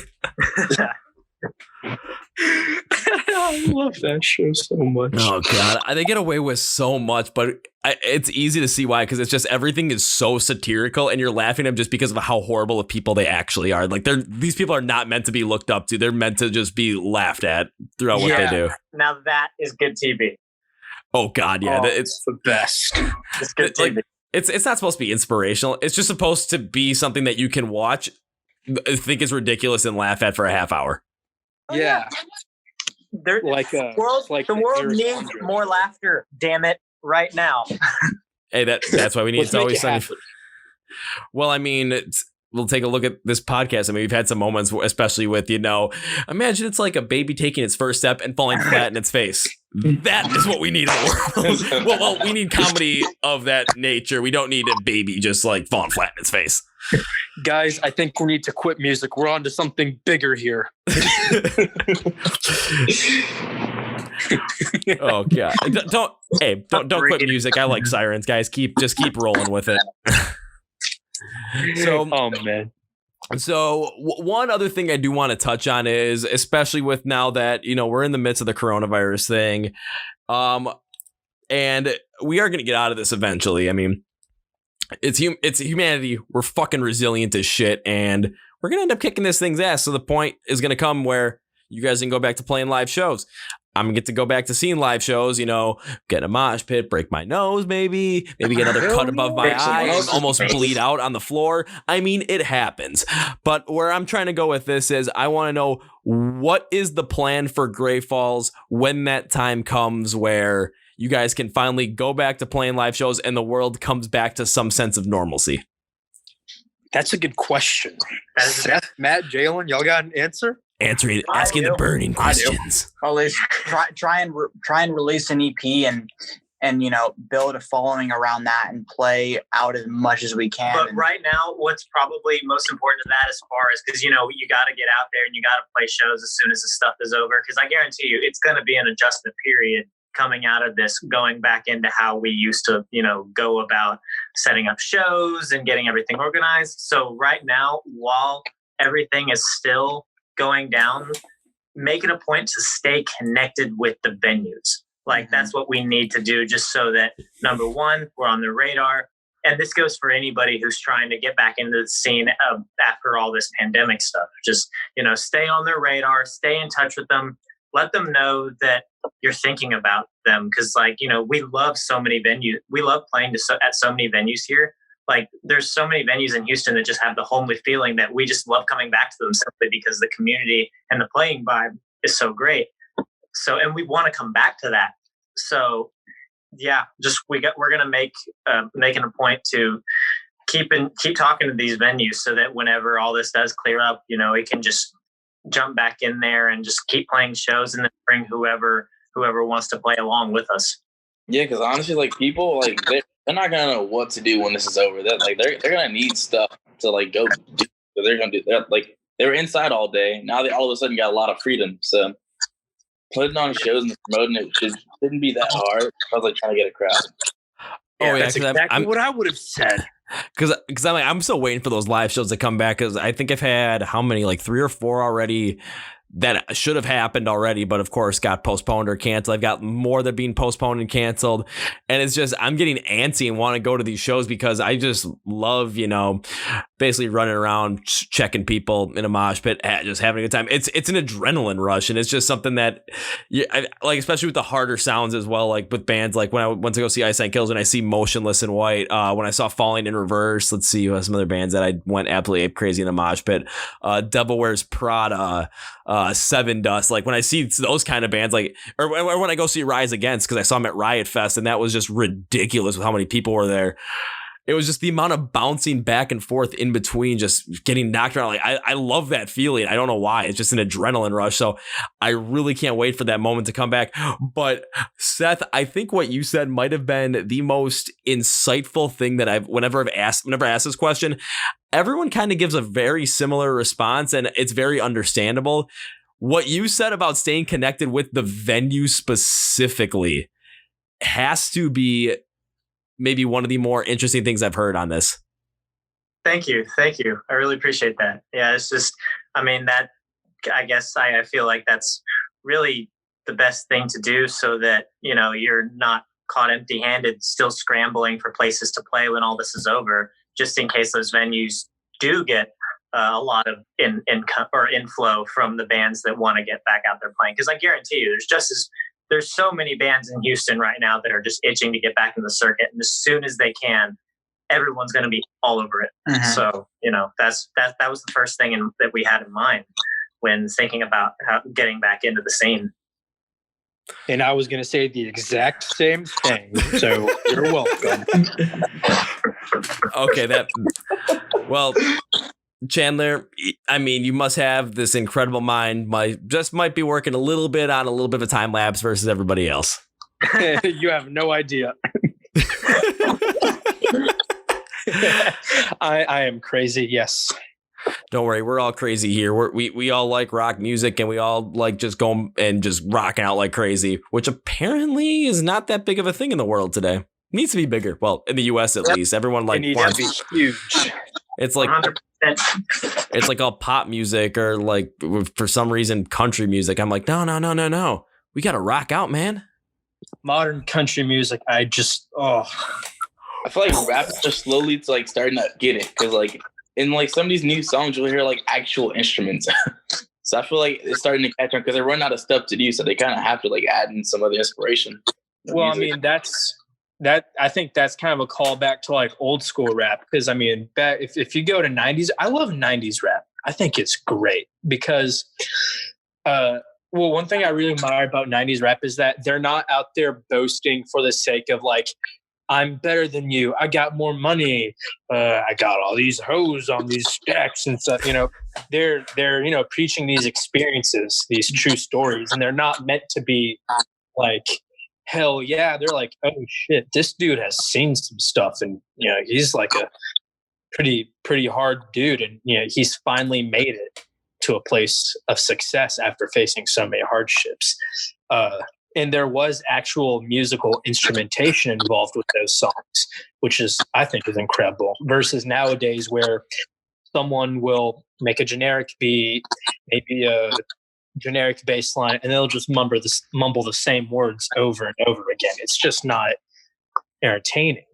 I love that show so much. Oh God, they get away with so much, but it's easy to see why, because it's just everything is so satirical, and you're laughing at them just because of how horrible of people they actually are. Like these people are not meant to be looked up to; they're meant to just be laughed at throughout what they do. Now that is good TV. Oh God, yeah, it's the best. It's good TV. It's not supposed to be inspirational. It's just supposed to be something that you can watch, think is ridiculous, and laugh at for a half hour. Yeah. The world needs more laughter, damn it, right now. Hey, that's why we need It's Always Sunny. Well, I mean, we'll take a look at this podcast. I mean, we've had some moments, especially with, imagine it's like a baby taking its first step and falling flat in its face. That is what we need in the world. well, we need comedy of that nature. We don't need a baby just like falling flat in its face. Guys, I think we need to quit music. We're on to something bigger here. Oh God! Don't quit music. I like Sirens, guys. Keep rolling with it. So, oh man. So one other thing I do want to touch on is, especially with now that we're in the midst of the coronavirus thing, and we are going to get out of this eventually. I mean, it's humanity. We're fucking resilient as shit, and we're gonna end up kicking this thing's ass. So the point is gonna come where you guys can go back to playing live shows. I'm gonna get to go back to seeing live shows, get in a mosh pit, break my nose, maybe get another cut above my eye, and almost bleed out on the floor. I mean, it happens. But where I'm trying to go with this is I want to know, what is the plan for Gray Falls when that time comes where you guys can finally go back to playing live shows and the world comes back to some sense of normalcy? That's a good question. Seth, Matt, Jaylon, y'all got an answer? Asking the burning questions. Or at least try and release an EP and build a following around that and play out as much as we can. But right now, what's probably most important to that as far as, because you got to get out there and you got to play shows as soon as the stuff is over, because I guarantee you it's going to be an adjustment period coming out of this, going back into how we used to go about setting up shows and getting everything organized. So right now, while everything is still going down, make it a point to stay connected with the venues. Like that's what we need to do, just so that, number one, we're on the radar. And this goes for anybody who's trying to get back into the scene after all this pandemic stuff. Just, stay on their radar, stay in touch with them, let them know that you're thinking about them. Cause we love so many venues. We love playing at so many venues here. Like there's so many venues in Houston that just have the homely feeling that we just love coming back to them simply because the community and the playing vibe is so great. So, and we want to come back to that. So yeah, just we're going to making a point to keep talking to these venues so that whenever all this does clear up, we can just jump back in there and just keep playing shows and then bring whoever wants to play along with us. Yeah, because honestly, people they're not gonna know what to do when this is over. They're gonna need stuff to go do. So they're gonna do that. They were inside all day. Now they all of a sudden got a lot of freedom. So putting on shows and promoting it shouldn't be that hard. I was trying to get a crowd. That's exactly what I would have said. Because I'm still waiting for those live shows to come back. Because I think I've had 3 or 4 already that should have happened already, but of course got postponed or canceled. I've got more that are being postponed and canceled, and it's just I'm getting antsy and want to go to these shows because I just love basically running around checking people in a mosh pit, just having a good time. It's an adrenaline rush, and it's just something that I like, especially with the harder sounds as well. Like with bands, like when I went to go see Ice Nine Kills and I see Motionless in White, when I saw Falling in Reverse. Let's see some other bands that I went absolutely ape crazy in the mosh pit. Devil Wears Prada. Seven Dust, when I see those kind of bands, or when I go see Rise Against, because I saw them at Riot Fest, and that was just ridiculous with how many people were there. It was just the amount of bouncing back and forth in between, just getting knocked around. I love that feeling. I don't know why. It's just an adrenaline rush. So I really can't wait for that moment to come back. But Seth, I think what you said might have been the most insightful thing that whenever I asked this question. Everyone kind of gives a very similar response, and it's very understandable. What you said about staying connected with the venue specifically has to be maybe one of the more interesting things I've heard on this. Thank you. I really appreciate that. Yeah, it's just, that, I guess I feel like that's really the best thing to do so that, you're not caught empty-handed, still scrambling for places to play when all this is over, just in case those venues do get a lot of inflow from the bands that want to get back out there playing. Because I guarantee you, there's so many bands in Houston right now that are just itching to get back in the circuit, and as soon as they can, everyone's going to be all over it. Mm-hmm. So that was the first thing that we had in mind when thinking about getting back into the scene. And I was going to say the exact same thing. So you're welcome. Okay, well, Chandler, you must have this incredible mind. Might be working a little bit of a time lapse versus everybody else. You have no idea. I am crazy. Yes. Don't worry, we're all crazy here. We all like rock music, and we all like just going and just rocking out like crazy, which apparently is not that big of a thing in the world today. Needs to be bigger. Well, in the US at least. Everyone wants to be huge. It's like 100%. It's like all pop music or for some reason country music. I'm like, no. We gotta rock out, man. Modern country music, I feel like rap is just slowly starting to get it, because in some of these new songs you'll hear actual instruments. So I feel like it's starting to catch on because they run out of stuff to do, so they kind of have to like add in some of the inspiration. Well, I mean, I think that's kind of a callback to like old school rap, because I mean, if you go to 90s, I love 90s rap. I think it's great because, well, one thing I really admire about 90s rap is that they're not out there boasting for the sake of like, I'm better than you. I got more money. I got all these hoes on these stacks and stuff. You know, they're preaching these experiences, these true stories, and they're not meant to be like, hell yeah. They're like, oh shit, this dude has seen some stuff, and he's like a pretty hard dude, and he's finally made it to a place of success after facing so many hardships. And there was actual musical instrumentation involved with those songs, which I think is incredible, versus nowadays where someone will make a generic beat, maybe a generic bass line, and they'll just mumble the same words over and over again. It's just not entertaining.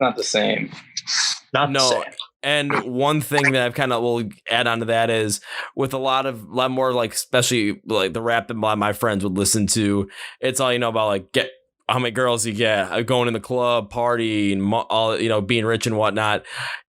Not the same. Not the same. And one thing that I've kind of will add on to that is with a lot more like, especially like the rap that a lot of my friends would listen to, it's all about like get how many girls you get, going in the club, party, and all being rich and whatnot.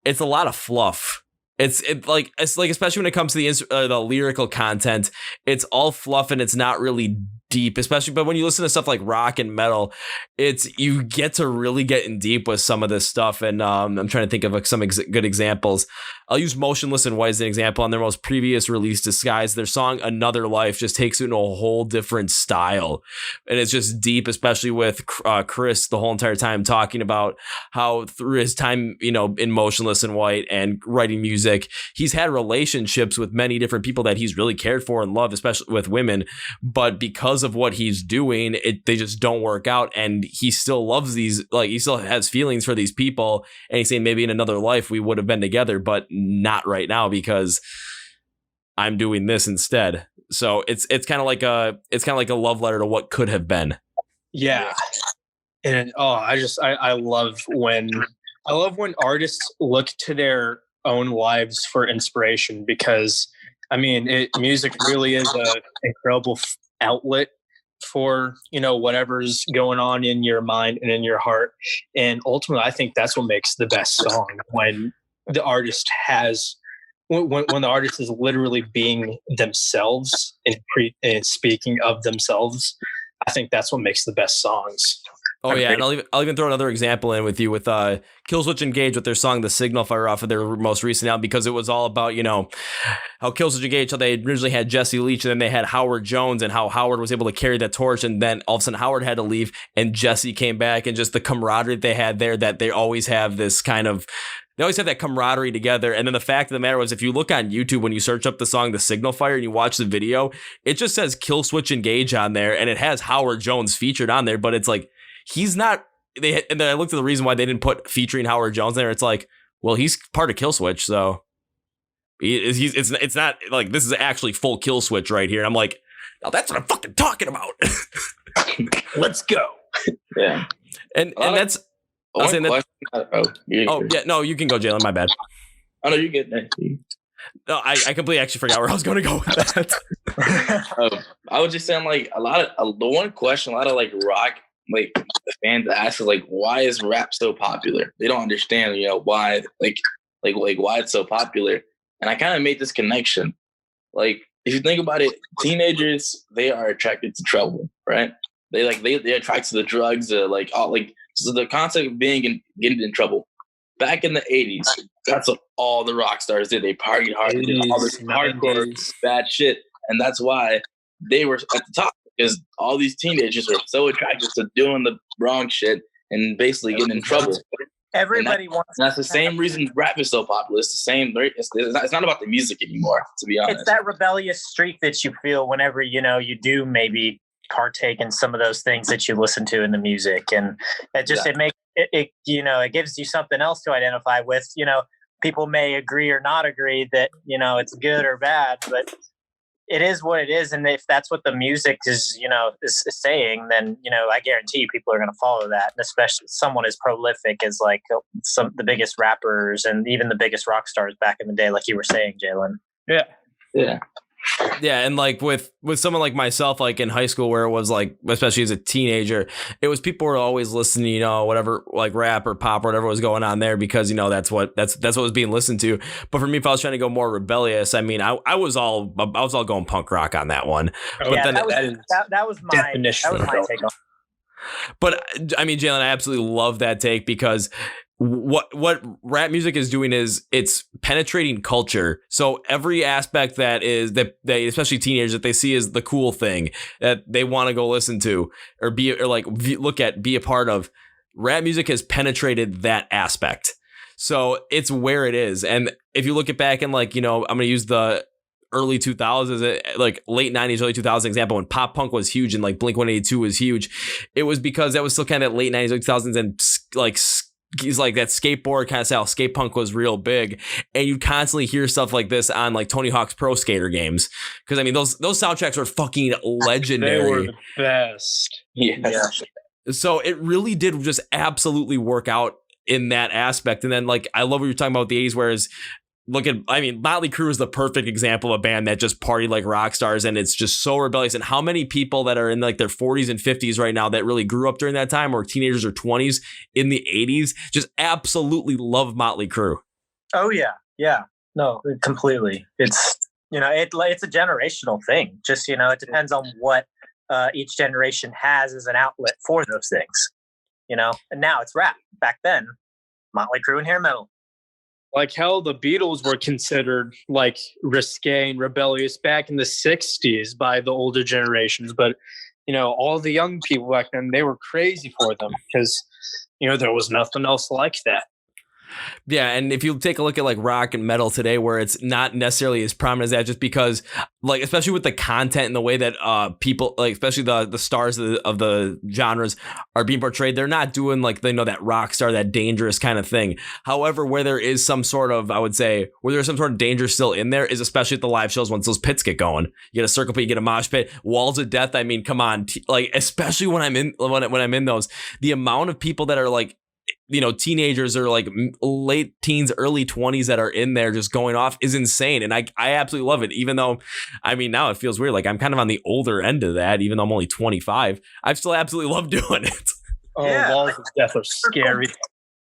It's a lot of fluff. It's like especially when it comes to the lyrical content, it's all fluff and it's not really deep, especially. But when you listen to stuff like rock and metal, you get to really get in deep with some of this stuff. And I'm trying to think of like some good examples. I'll use Motionless in White as an example. On their most previous release, Disguise, their song Another Life just takes it in a whole different style, and it's just deep, especially with Chris the whole entire time talking about how through his time in Motionless in White and writing music, he's had relationships with many different people that he's really cared for and loved, especially with women, but because of what he's doing, they just don't work out, and he still loves these, like he still has feelings for these people, and he's saying maybe in another life we would have been together, but not right now because I'm doing this instead. So it's kind of like a love letter to what could have been. Yeah. And I love when artists look to their own lives for inspiration, because I mean, music really is an incredible outlet for whatever's going on in your mind and in your heart. And ultimately, I think that's what makes the best song, when the artist when the artist is literally being themselves and speaking of themselves. I think that's what makes the best songs. Oh yeah, and I'll even throw another example in with you with Killswitch Engage with their song "The Signal Fire" off of their most recent album, because it was all about how Killswitch Engage, how they originally had Jesse Leach and then they had Howard Jones, and how Howard was able to carry that torch, and then all of a sudden Howard had to leave and Jesse came back, and just the camaraderie they had there, that they always have this kind of. They always have that camaraderie together. And then the fact of the matter was, if you look on YouTube, when you search up the song "The Signal Fire" and you watch the video, it just says Killswitch Engage on there, and it has Howard Jones featured on there, but it's like, he's not. And then I looked at the reason why they didn't put featuring Howard Jones there. It's like, well, he's part of Killswitch, so it's not like this is actually full Killswitch right here. And I'm like, now that's what I'm fucking talking about. Let's go. Yeah, and that's. I'll say that. Yeah, no, you can go, Jaylon. My bad. Oh no, you get that. No, I completely actually forgot where I was going to go with that. I was just saying, like, the one question a lot of like rock like the fans ask is like, why is rap so popular? They don't understand, why like why it's so popular. And I kind of made this connection. Like, if you think about it, teenagers, they are attracted to trouble, right? They're attracted to the drugs, so the concept of getting in trouble. Back in the 80s, that's what all the rock stars did. They partied hard, they did all this hardcore bad shit, and that's why they were at the top, because all these teenagers were so attracted to doing the wrong shit and basically getting in trouble. Everybody wants. That's the same reason rap is so popular. It's the same. It's not about the music anymore, to be honest. It's that rebellious streak that you feel whenever you do maybe partake in some of those things that you listen to in the music, and it makes it it gives you something else to identify with. People may agree or not agree that it's good or bad, but it is what it is. And if that's what the music is saying, then I guarantee you people are going to follow that. And especially someone as prolific as like the biggest rappers and even the biggest rock stars back in the day, like you were saying, Jaylon. Yeah. Yeah, and like with someone like myself, like in high school, where it was like, especially as a teenager, it was people were always listening, you know, whatever, like rap or pop or whatever was going on there, because, you know, that's what was being listened to. But for me, if I was trying to go more rebellious, I mean, I was all going punk rock on that one. Oh, but yeah, then that was my take on. But I mean, Jaylon, I absolutely love that take, because what rap music is doing is it's penetrating culture. So every aspect that they, especially teenagers, that they see as the cool thing that they want to go listen to or be a part of, rap music has penetrated that aspect. So it's where it is. And if you look at back in, like, you know, I'm going to use the early 2000s, like late 90s, early 2000s example, when pop punk was huge and like Blink-182 was huge, it was because that was still kind of late 90s, early 2000s, and like he's like that skateboard kind of style. Skate punk was real big, and you constantly hear stuff like this on like Tony Hawk's Pro Skater games, because I mean those soundtracks were fucking legendary. They were the best. Yes. Yeah. So it really did just absolutely work out in that aspect. And then, like, I love what you're talking about with the 80s, whereas Motley Crue is the perfect example of a band that just partied like rock stars, and it's just so rebellious. And how many people that are in like their 40s and 50s right now that really grew up during that time, or teenagers or 20s in the 80s, just absolutely love Motley Crue. Oh yeah. Yeah. No, completely. It's, you know, it's a generational thing. Just, you know, it depends on what each generation has as an outlet for those things, you know, and now it's rap. Back then, Motley Crue and hair metal. Like how the Beatles were considered like risque and rebellious back in the 60s by the older generations. But, you know, all the young people back then, they were crazy for them because, you know, there was nothing else like that. Yeah, and if you take a look at like rock and metal today, where it's not necessarily as prominent as that, just because, like, especially with the content and the way that people, like, especially the stars of the genres are being portrayed, they're not doing like, they know, that rock star, that dangerous kind of thing. However, where there is some sort of, I would say, where there's some sort of danger still in there is especially at the live shows once those pits get going. You get a circle pit, you get a mosh pit, walls of death. I mean, come on, like, especially when I'm in those, the amount of people that are like, you know, teenagers or like late teens, early 20s that are in there just going off is insane. And I absolutely love it. Even though, I mean, now it feels weird. Like, I'm kind of on the older end of that, even though I'm only 25. I still absolutely love doing it. Oh, yeah. Walls of death are scary.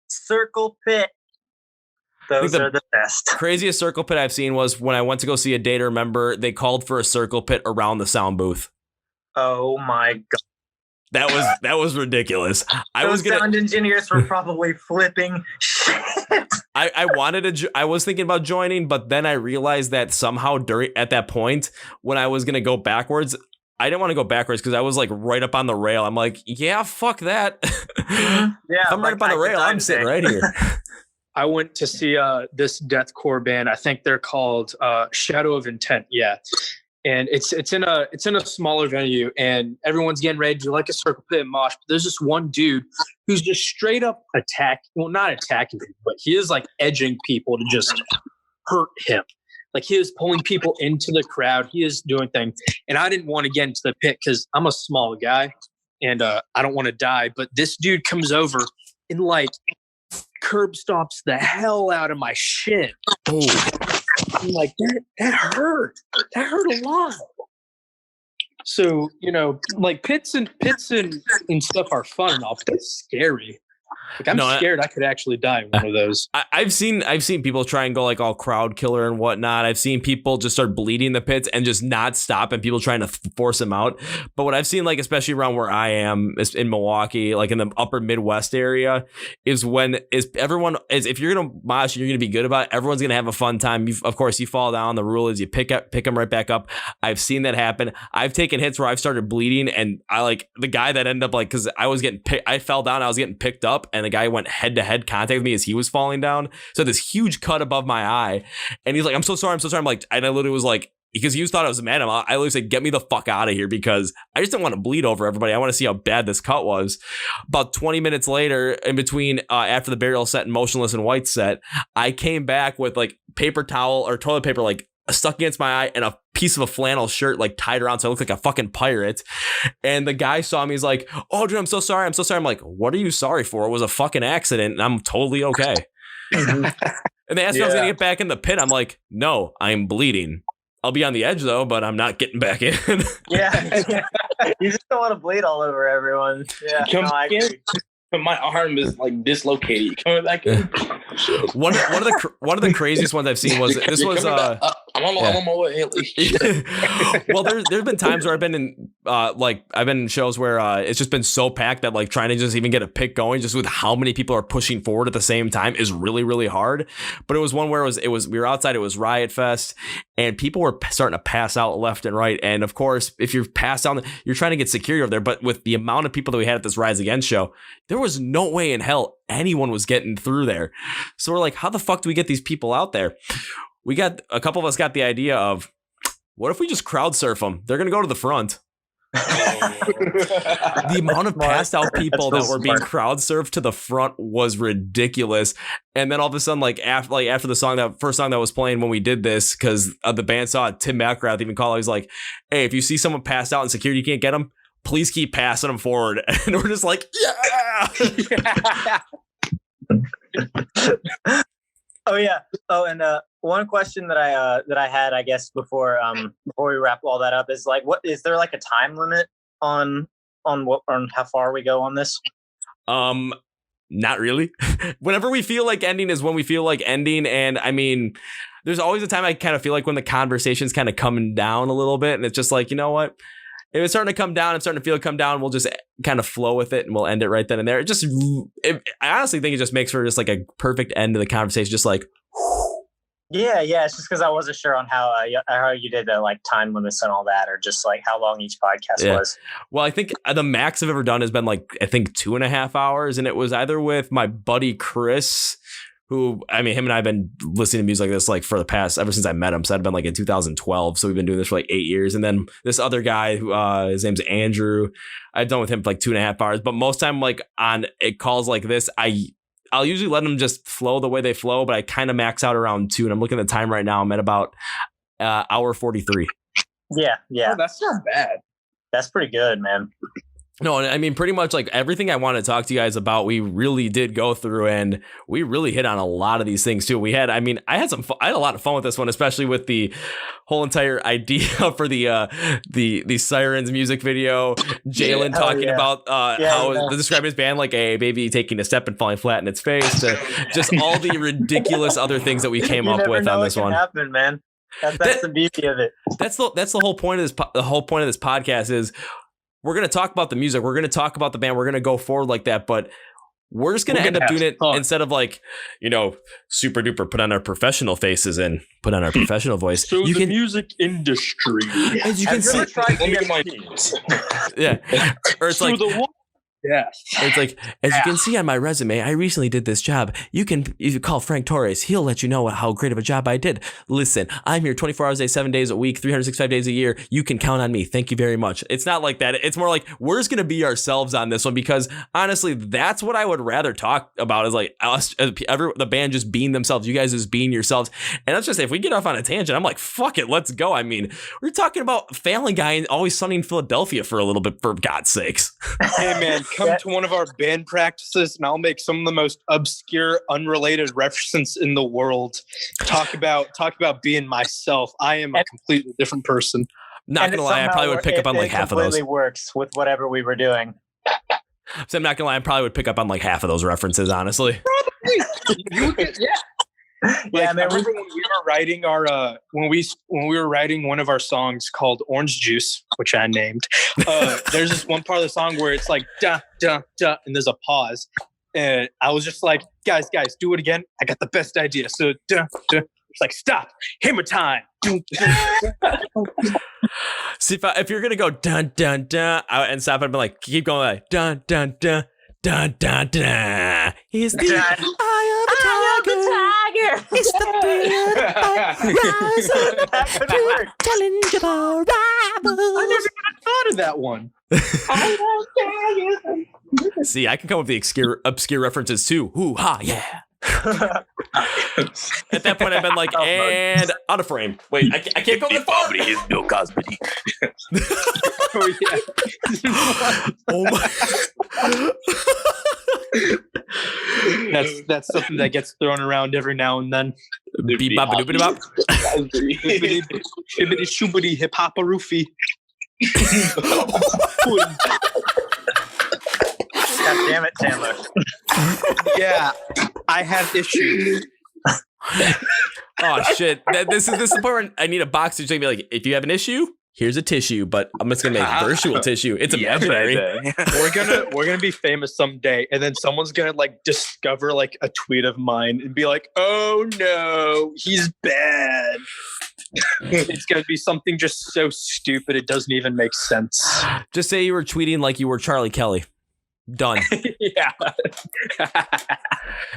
Circle pit. Those are the best. Craziest circle pit I've seen was when I went to go see A Day to Remember. They called for a circle pit around the sound booth. Oh my God. That was ridiculous. Sound engineers were probably flipping shit. I was thinking about joining, but then I realized that somehow at that point when I was gonna go backwards, I didn't want to go backwards because I was like right up on the rail. I'm like, yeah, fuck that. Yeah, I'm right up on the rail. I'm sitting right here. I went to see this deathcore band. I think they're called Shadow of Intent. Yeah. And it's in a smaller venue, and everyone's getting ready to do like a circle pit mosh. But there's this one dude who's just straight up not attacking people, but he is like edging people to just hurt him. Like, he is pulling people into the crowd. He is doing things. And I didn't want to get into the pit because I'm a small guy and I don't want to die. But this dude comes over and like curb stops the hell out of my shin. Oh. I'm like, that hurt. That hurt a lot. So, you know, like pits and stuff are fun and all, but it's scary. Like, I'm scared I could actually die in one of those. I've seen people try and go like all crowd killer and whatnot. I've seen people just start bleeding the pits and just not stop, and people trying to force them out. But what I've seen, like, especially around where I am in Milwaukee, like in the upper Midwest area, is if you're gonna mosh, you're gonna be good about it, everyone's gonna have a fun time. Of course, you fall down. The rule is you pick them right back up. I've seen that happen. I've taken hits where I've started bleeding, and I like the guy that ended up like, because I fell down, I was getting picked up, and the guy went head-to-head contact with me as he was falling down. So this huge cut above my eye. And he's like, I'm so sorry. I'm like, and I literally was like, because he thought I was mad at him, I literally said, get me the fuck out of here, because I just didn't want to bleed over everybody. I want to see how bad this cut was. About 20 minutes later, in between after the burial set and Motionless in White set, I came back with like paper towel or toilet paper like stuck against my eye and a piece of a flannel shirt like tied around so I looked like a fucking pirate. And the guy saw me, he's like, oh dude, I'm so sorry. I'm like, what are you sorry for? It was a fucking accident and I'm totally okay. And they asked me if I was gonna get back in the pit. I'm like, no, I'm bleeding. I'll be on the edge though, but I'm not getting back in. Yeah. You just don't want to bleed all over everyone. Yeah. Come No, I in. agree. But my arm is like dislocated. You coming back in? One of the craziest ones I've seen was this You're was coming back. I'm on my way. well, there's been times where I've been in I've been in shows where it's just been so packed that like trying to just even get a pick going just with how many people are pushing forward at the same time is really, really hard. But it was one where it was we were outside, it was Riot Fest, and people were starting to pass out left and right. And of course, if you're passed out, you're trying to get security over there. But with the amount of people that we had at this Rise Against show, there was no way in hell anyone was getting through there. So we're like, how the fuck do we get these people out there? We got a couple of us got the idea of, what if we just crowd surf them? They're going to go to the front. The amount of passed out people that were being crowd surfed to the front was ridiculous. And then all of a sudden, after the first song that was playing when we did this, because the band saw it, Tim McGrath even called. He was like, "Hey, if you see someone passed out and security can't get them, please keep passing them forward." And we're just like, yeah. Oh yeah. Oh, and one question that I had, I guess, before we wrap all that up is like, what is there like a time limit on how far we go on this? Not really. Whenever we feel like ending is when we feel like ending, and I mean, there's always a time I kind of feel like when the conversation's kind of coming down a little bit, and it's just like, you know what? If it's starting to come down, I'm starting to feel it come down, we'll just kind of flow with it and we'll end it right then and there. I honestly think it just makes for just like a perfect end of the conversation. Just like, yeah. It's just because I wasn't sure on how you did the like time limits and all that, or just like how long each podcast was. Well, I think the max I've ever done has been like, I think 2.5 hours. And it was either with my buddy Chris, who, I mean, him and I have been listening to music like this like for the past, ever since I met him. So that'd been like in 2012. So we've been doing this for like 8 years. And then this other guy who his name's Andrew, I've done with him for like 2.5 hours. But most time like on calls like this, I'll usually let them just flow the way they flow, but I kind of max out around 2. And I'm looking at the time right now. I'm at about hour 43. Yeah. Oh, that's not bad. That's pretty good, man. No, I mean, pretty much like everything I want to talk to you guys about, we really did go through, and we really hit on a lot of these things too. I had a lot of fun with this one, especially with the whole entire idea for the Sirens music video. Jaylon talking about how describing his band like a baby taking a step and falling flat in its face. Just all the ridiculous other things that we came up with on this one. Happen, man. That's the beauty of it. That's the whole point of this. The whole point of this podcast is, we're going to talk about the music. We're going to talk about the band. We're going to go forward like that. But we're just going to end up doing it instead of like, super duper put on our professional faces and put on our professional voice. So the music industry. As you can see. Yeah. Or it's like. Yes. It's like, as you can see on my resume, I recently did this job. You call Frank Torres. He'll let you know how great of a job I did. Listen, I'm here 24 hours a day, 7 days a week, 365 days a year. You can count on me. Thank you very much. It's not like that. It's more like, we're just going to be ourselves on this one, because honestly, that's what I would rather talk about, is like us, the band just being themselves. You guys just being yourselves. And let's just say, if we get off on a tangent, I'm like, fuck it, let's go. I mean, we're talking about Family Guy and Always Sunny in Philadelphia for a little bit, for God's sakes. Hey, man. Come to one of our band practices and I'll make some of the most obscure, unrelated references in the world. Talk about being myself. I am a completely different person. Not gonna lie, I probably would pick up on like half of those. It completely works with whatever we were doing. So I'm not gonna lie, I probably would pick up on like half of those references, honestly. Yeah, man. Remember when we were writing our when we were writing one of our songs called Orange Juice, which I named. There's this one part of the song where it's like da da da, and there's a pause, and I was just like, guys, do it again. I got the best idea. So da da. It's like, stop, hammer time. See, if you're gonna go dun dun dun and stop, I'd be like, keep going like dun dun dun dun dun dun. He's the eye of the tiger. It's the challengeable rival. I never even thought of that one. See, I can come up with the obscure references too. Hoo ha, yeah. At that point, I've been like, and out of frame. Wait, I can't go that far. Is Bill Cosby. Oh yeah. Oh my. That's something that gets thrown around every now and then. Beep bop doopity bop. Shibbity shoobity hip hop roofie. God damn it, Chandler. Yeah, I have issues. Oh shit! This is the part where I need a box to be like, if you have an issue, here's a tissue, but I'm just gonna make virtual tissue. It's imaginary. We're gonna be famous someday, and then someone's gonna like discover like a tweet of mine and be like, "Oh no, he's bad." It's gonna be something just so stupid it doesn't even make sense. Just say you were tweeting like you were Charlie Kelly. Done. Yeah.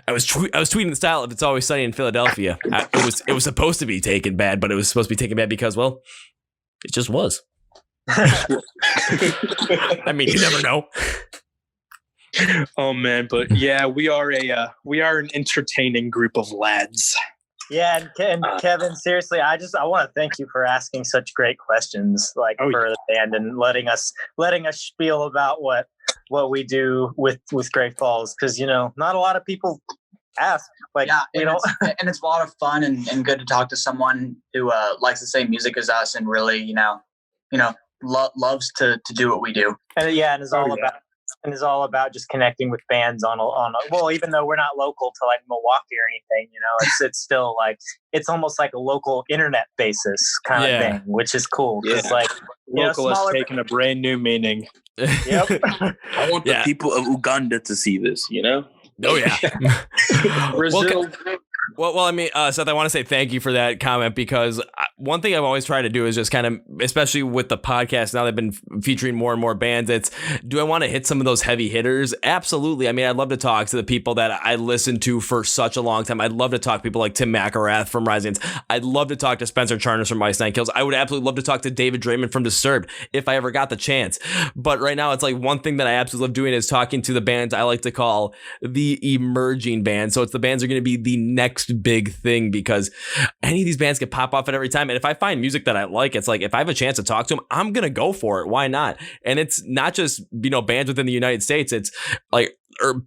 I was tweeting the style of "It's Always Sunny in Philadelphia." It was supposed to be taken bad, but it was supposed to be taken bad because, well, it just was. I mean, you never know. Oh man, but yeah, we are an entertaining group of lads. Yeah, and Kevin, seriously, I want to thank you for asking such great questions, like for the band, and letting us spiel about what we do with Great Falls, because not a lot of people ask. Like, and it's a lot of fun and good to talk to someone who likes the same music as us and really loves to do what we do. And it's all about just connecting with bands on a even though we're not local to like Milwaukee or anything, it's still like it's almost like a local internet basis kind of thing, which is cool. Because like local has taken a brand new meaning. Yep. I want the people of Uganda to see this, Oh yeah. Brazil. Well, I mean, Seth, I want to say thank you for that comment, because one thing I've always tried to do is just kind of, especially with the podcast, now they've been featuring more and more bands, do I want to hit some of those heavy hitters? Absolutely. I mean, I'd love to talk to the people that I listened to for such a long time. I'd love to talk to people like Tim McElrath from Rising. I'd love to talk to Spencer Charnas from Ice Nine Kills. I would absolutely love to talk to David Draymond from Disturbed if I ever got the chance. But right now, it's like one thing that I absolutely love doing is talking to the bands I like to call the emerging bands. So it's the bands that are going to be the next big thing, because any of these bands can pop off at every time. And if I find music that I like, it's like, if I have a chance to talk to them, I'm going to go for it. Why not? And it's not just, bands within the United States. It's like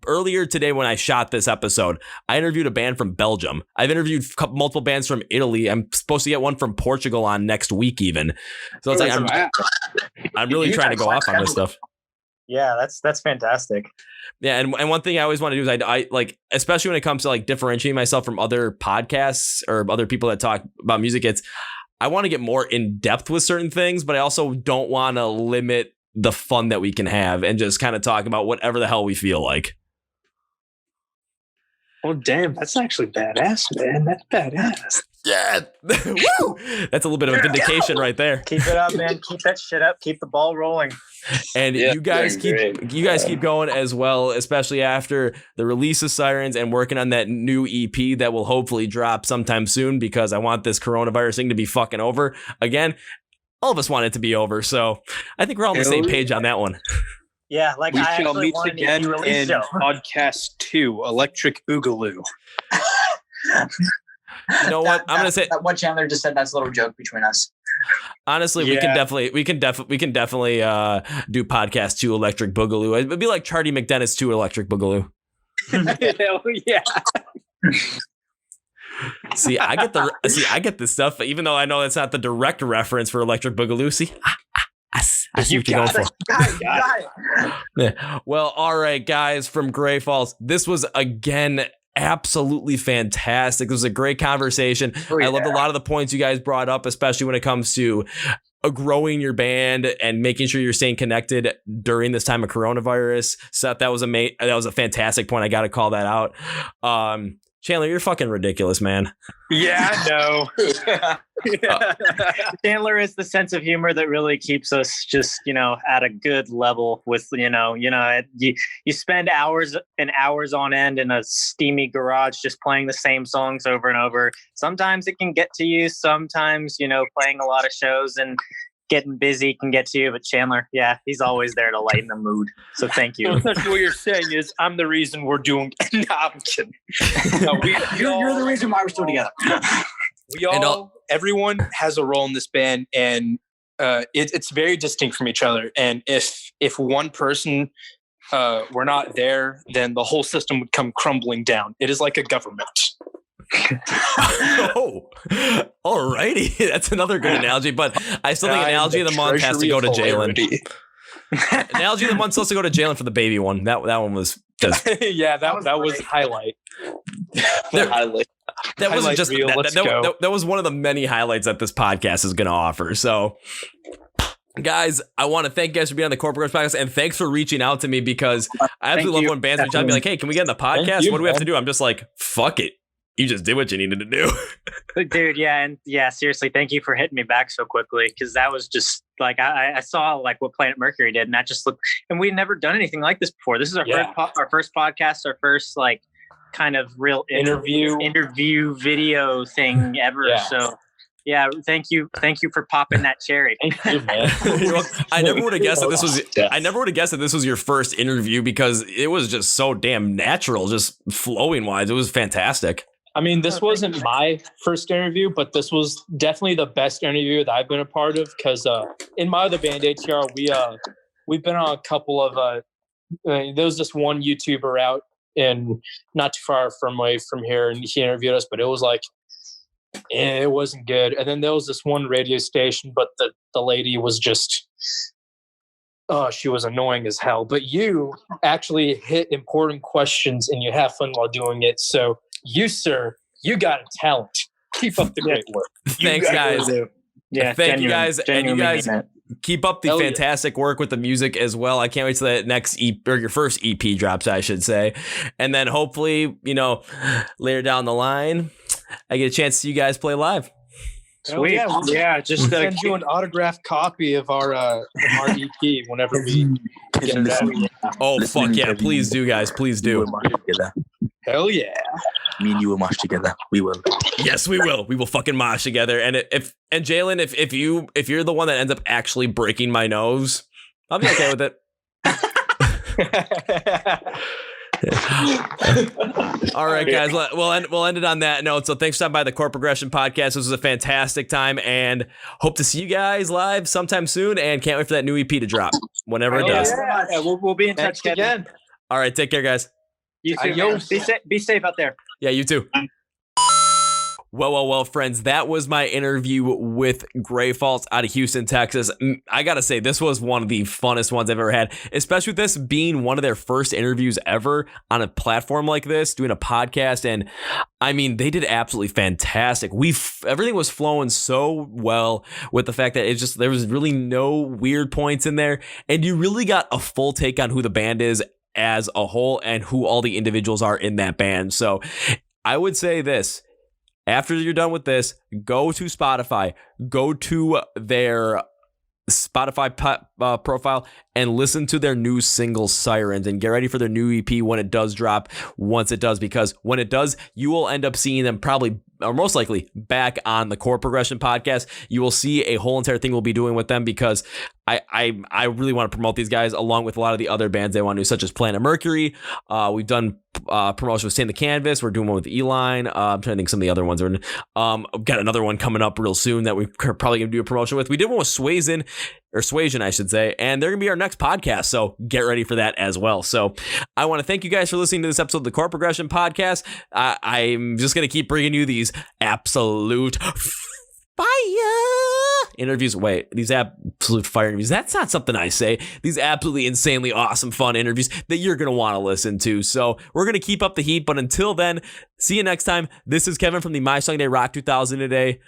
earlier today when I shot this episode, I interviewed a band from Belgium. I've interviewed multiple bands from Italy. I'm supposed to get one from Portugal on next week even. So it's like, I'm really trying to go off on this stuff. Yeah, that's fantastic. Yeah, and one thing I always want to do is I like, especially when it comes to like differentiating myself from other podcasts or other people that talk about music, I want to get more in depth with certain things, but I also don't want to limit the fun that we can have and just kind of talk about whatever the hell we feel like. Oh, damn, that's actually badass, man. That's badass. Yeah. Woo! That's a little bit of a vindication right there. Keep it up, man. Keep that shit up. Keep the ball rolling. And you guys keep going as well, especially after the release of Sirens and working on that new EP that will hopefully drop sometime soon, because I want this coronavirus thing to be fucking over. Again, all of us want it to be over. So I think we're all on the same page on that one. Yeah, like we shall meet again in podcast 2, Electric Boogaloo. You know what? I'm gonna say what Chandler just said. That's a little joke between us. Honestly, we can definitely do podcast 2 Electric Boogaloo. It'd be like Charlie McDennis 2 Electric Boogaloo. Hell yeah. See, I get this stuff, even though I know that's not the direct reference for Electric Boogaloo. See, I see what you're going for. Got it. Yeah. Well, all right, guys from Great Falls. This was again absolutely fantastic. It was a great conversation. I loved a lot of the points you guys brought up, especially when it comes to growing your band and making sure you're staying connected during this time of coronavirus. Seth, that was a fantastic point. I got to call that out. Chandler, you're fucking ridiculous, man. Yeah, I know. Chandler is the sense of humor that really keeps us just, at a good level with, you spend hours and hours on end in a steamy garage just playing the same songs over and over. Sometimes it can get to you. Sometimes, playing a lot of shows and getting busy can get to you, but Chandler, he's always there to lighten the mood. So thank you. Essentially what you're saying is I'm the reason we're doing. No, I'm kidding. No, you're the reason why we're still together. Everyone has a role in this band, and it's very distinct from each other. And if one person were not there, then the whole system would come crumbling down. It is like a government. Oh, alrighty. That's another good analogy, but I still think analogy of the month has to go to Jaylon. Analogy of the month still has to go to Jaylon for the baby one. That one was just yeah, that was highlight. Highlight. that wasn't just reel, that was one of the many highlights that this podcast is going to offer. So, guys, I want to thank you guys for being on the Chord Progression podcast, and thanks for reaching out to me because I absolutely love when bands reach out and be like, "Hey, can we get in the podcast? What do we have to do?" I'm just like, "Fuck it, you just did what you needed to do." Dude, seriously, thank you for hitting me back so quickly, because that was just like I saw like what Planet Mercury did, and that just looked, and we'd never done anything like this before. This is our first podcast, our first like kind of real interview video thing ever. Yeah. So yeah, thank you for popping that cherry. Thank you, man. I never would have guessed that this was. I never would have guessed that this was your first interview because it was just so damn natural, just flowing wise. It was fantastic. I mean, this wasn't my first interview, but this was definitely the best interview that I've been a part of. Because in my other band, ATR, we've been on a couple of. There was this one YouTuber out in not too far away from here, and he interviewed us, but it was like. It wasn't good. And then there was this one radio station, but the lady was just, she was annoying as hell. But you actually hit important questions and you have fun while doing it. So you, sir, you got a talent. Keep up the great work. Thanks, guys. Yeah, thank you guys. And you guys keep up the fantastic work with the music as well. I can't wait till that next EP, or your first EP drops, I should say. And then hopefully, later down the line, I get a chance to see you guys play live. Sweet. Just send you an autographed copy of our EP whenever we get it out. Oh, fuck yeah. Please do, guys. Please do. Hell yeah. Me and you will mosh together. We will. Yes, we will. We will fucking mosh together. And Jaylon, if you're the one that ends up actually breaking my nose, I'll be okay with it. All right, guys. We'll end it on that note. So thanks for stopping by the Chord Progression podcast. This was a fantastic time, and hope to see you guys live sometime soon. And can't wait for that new EP to drop whenever it does. Yeah, we'll be in touch again. All right, take care, guys. You too. Be safe out there. Yeah, you too. Well, friends, that was my interview with Gray Falls out of Houston, Texas. I gotta say, this was one of the funnest ones I've ever had, especially with this being one of their first interviews ever on a platform like this, doing a podcast. And I mean, they did absolutely fantastic. Everything was flowing so well with the fact that there was really no weird points in there. And you really got a full take on who the band is as a whole and who all the individuals are in that band. So I would say this. After you're done with this, go to Spotify, go to their Spotify profile and listen to their new single Sirens, and get ready for their new EP when it does drop, once it does, because when it does, you will end up seeing them probably, or most likely, back on the Chord Progression podcast. You will see a whole entire thing we'll be doing with them, because I really want to promote these guys along with a lot of the other bands they want to do, such as Planet Mercury. We've done promotion with Stand the Canvas. We're doing one with Jaylon. I'm trying to think some of the other ones. We've got another one coming up real soon that we're probably going to do a promotion with. We did one with Suasion, I should say, and they're going to be our next podcast, so get ready for that as well. So I want to thank you guys for listening to this episode of the Chord Progression podcast. I'm just going to keep bringing you these absolute fire interviews. Wait, these absolute fire interviews. That's not something I say. These absolutely insanely awesome, fun interviews that you're going to want to listen to. So we're going to keep up the heat. But until then, see you next time. This is Kevin from the My Song Day Rock 2000 Today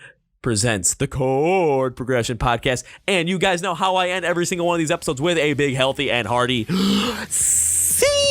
presents the Chord Progression podcast. And you guys know how I end every single one of these episodes with a big, healthy, and hearty see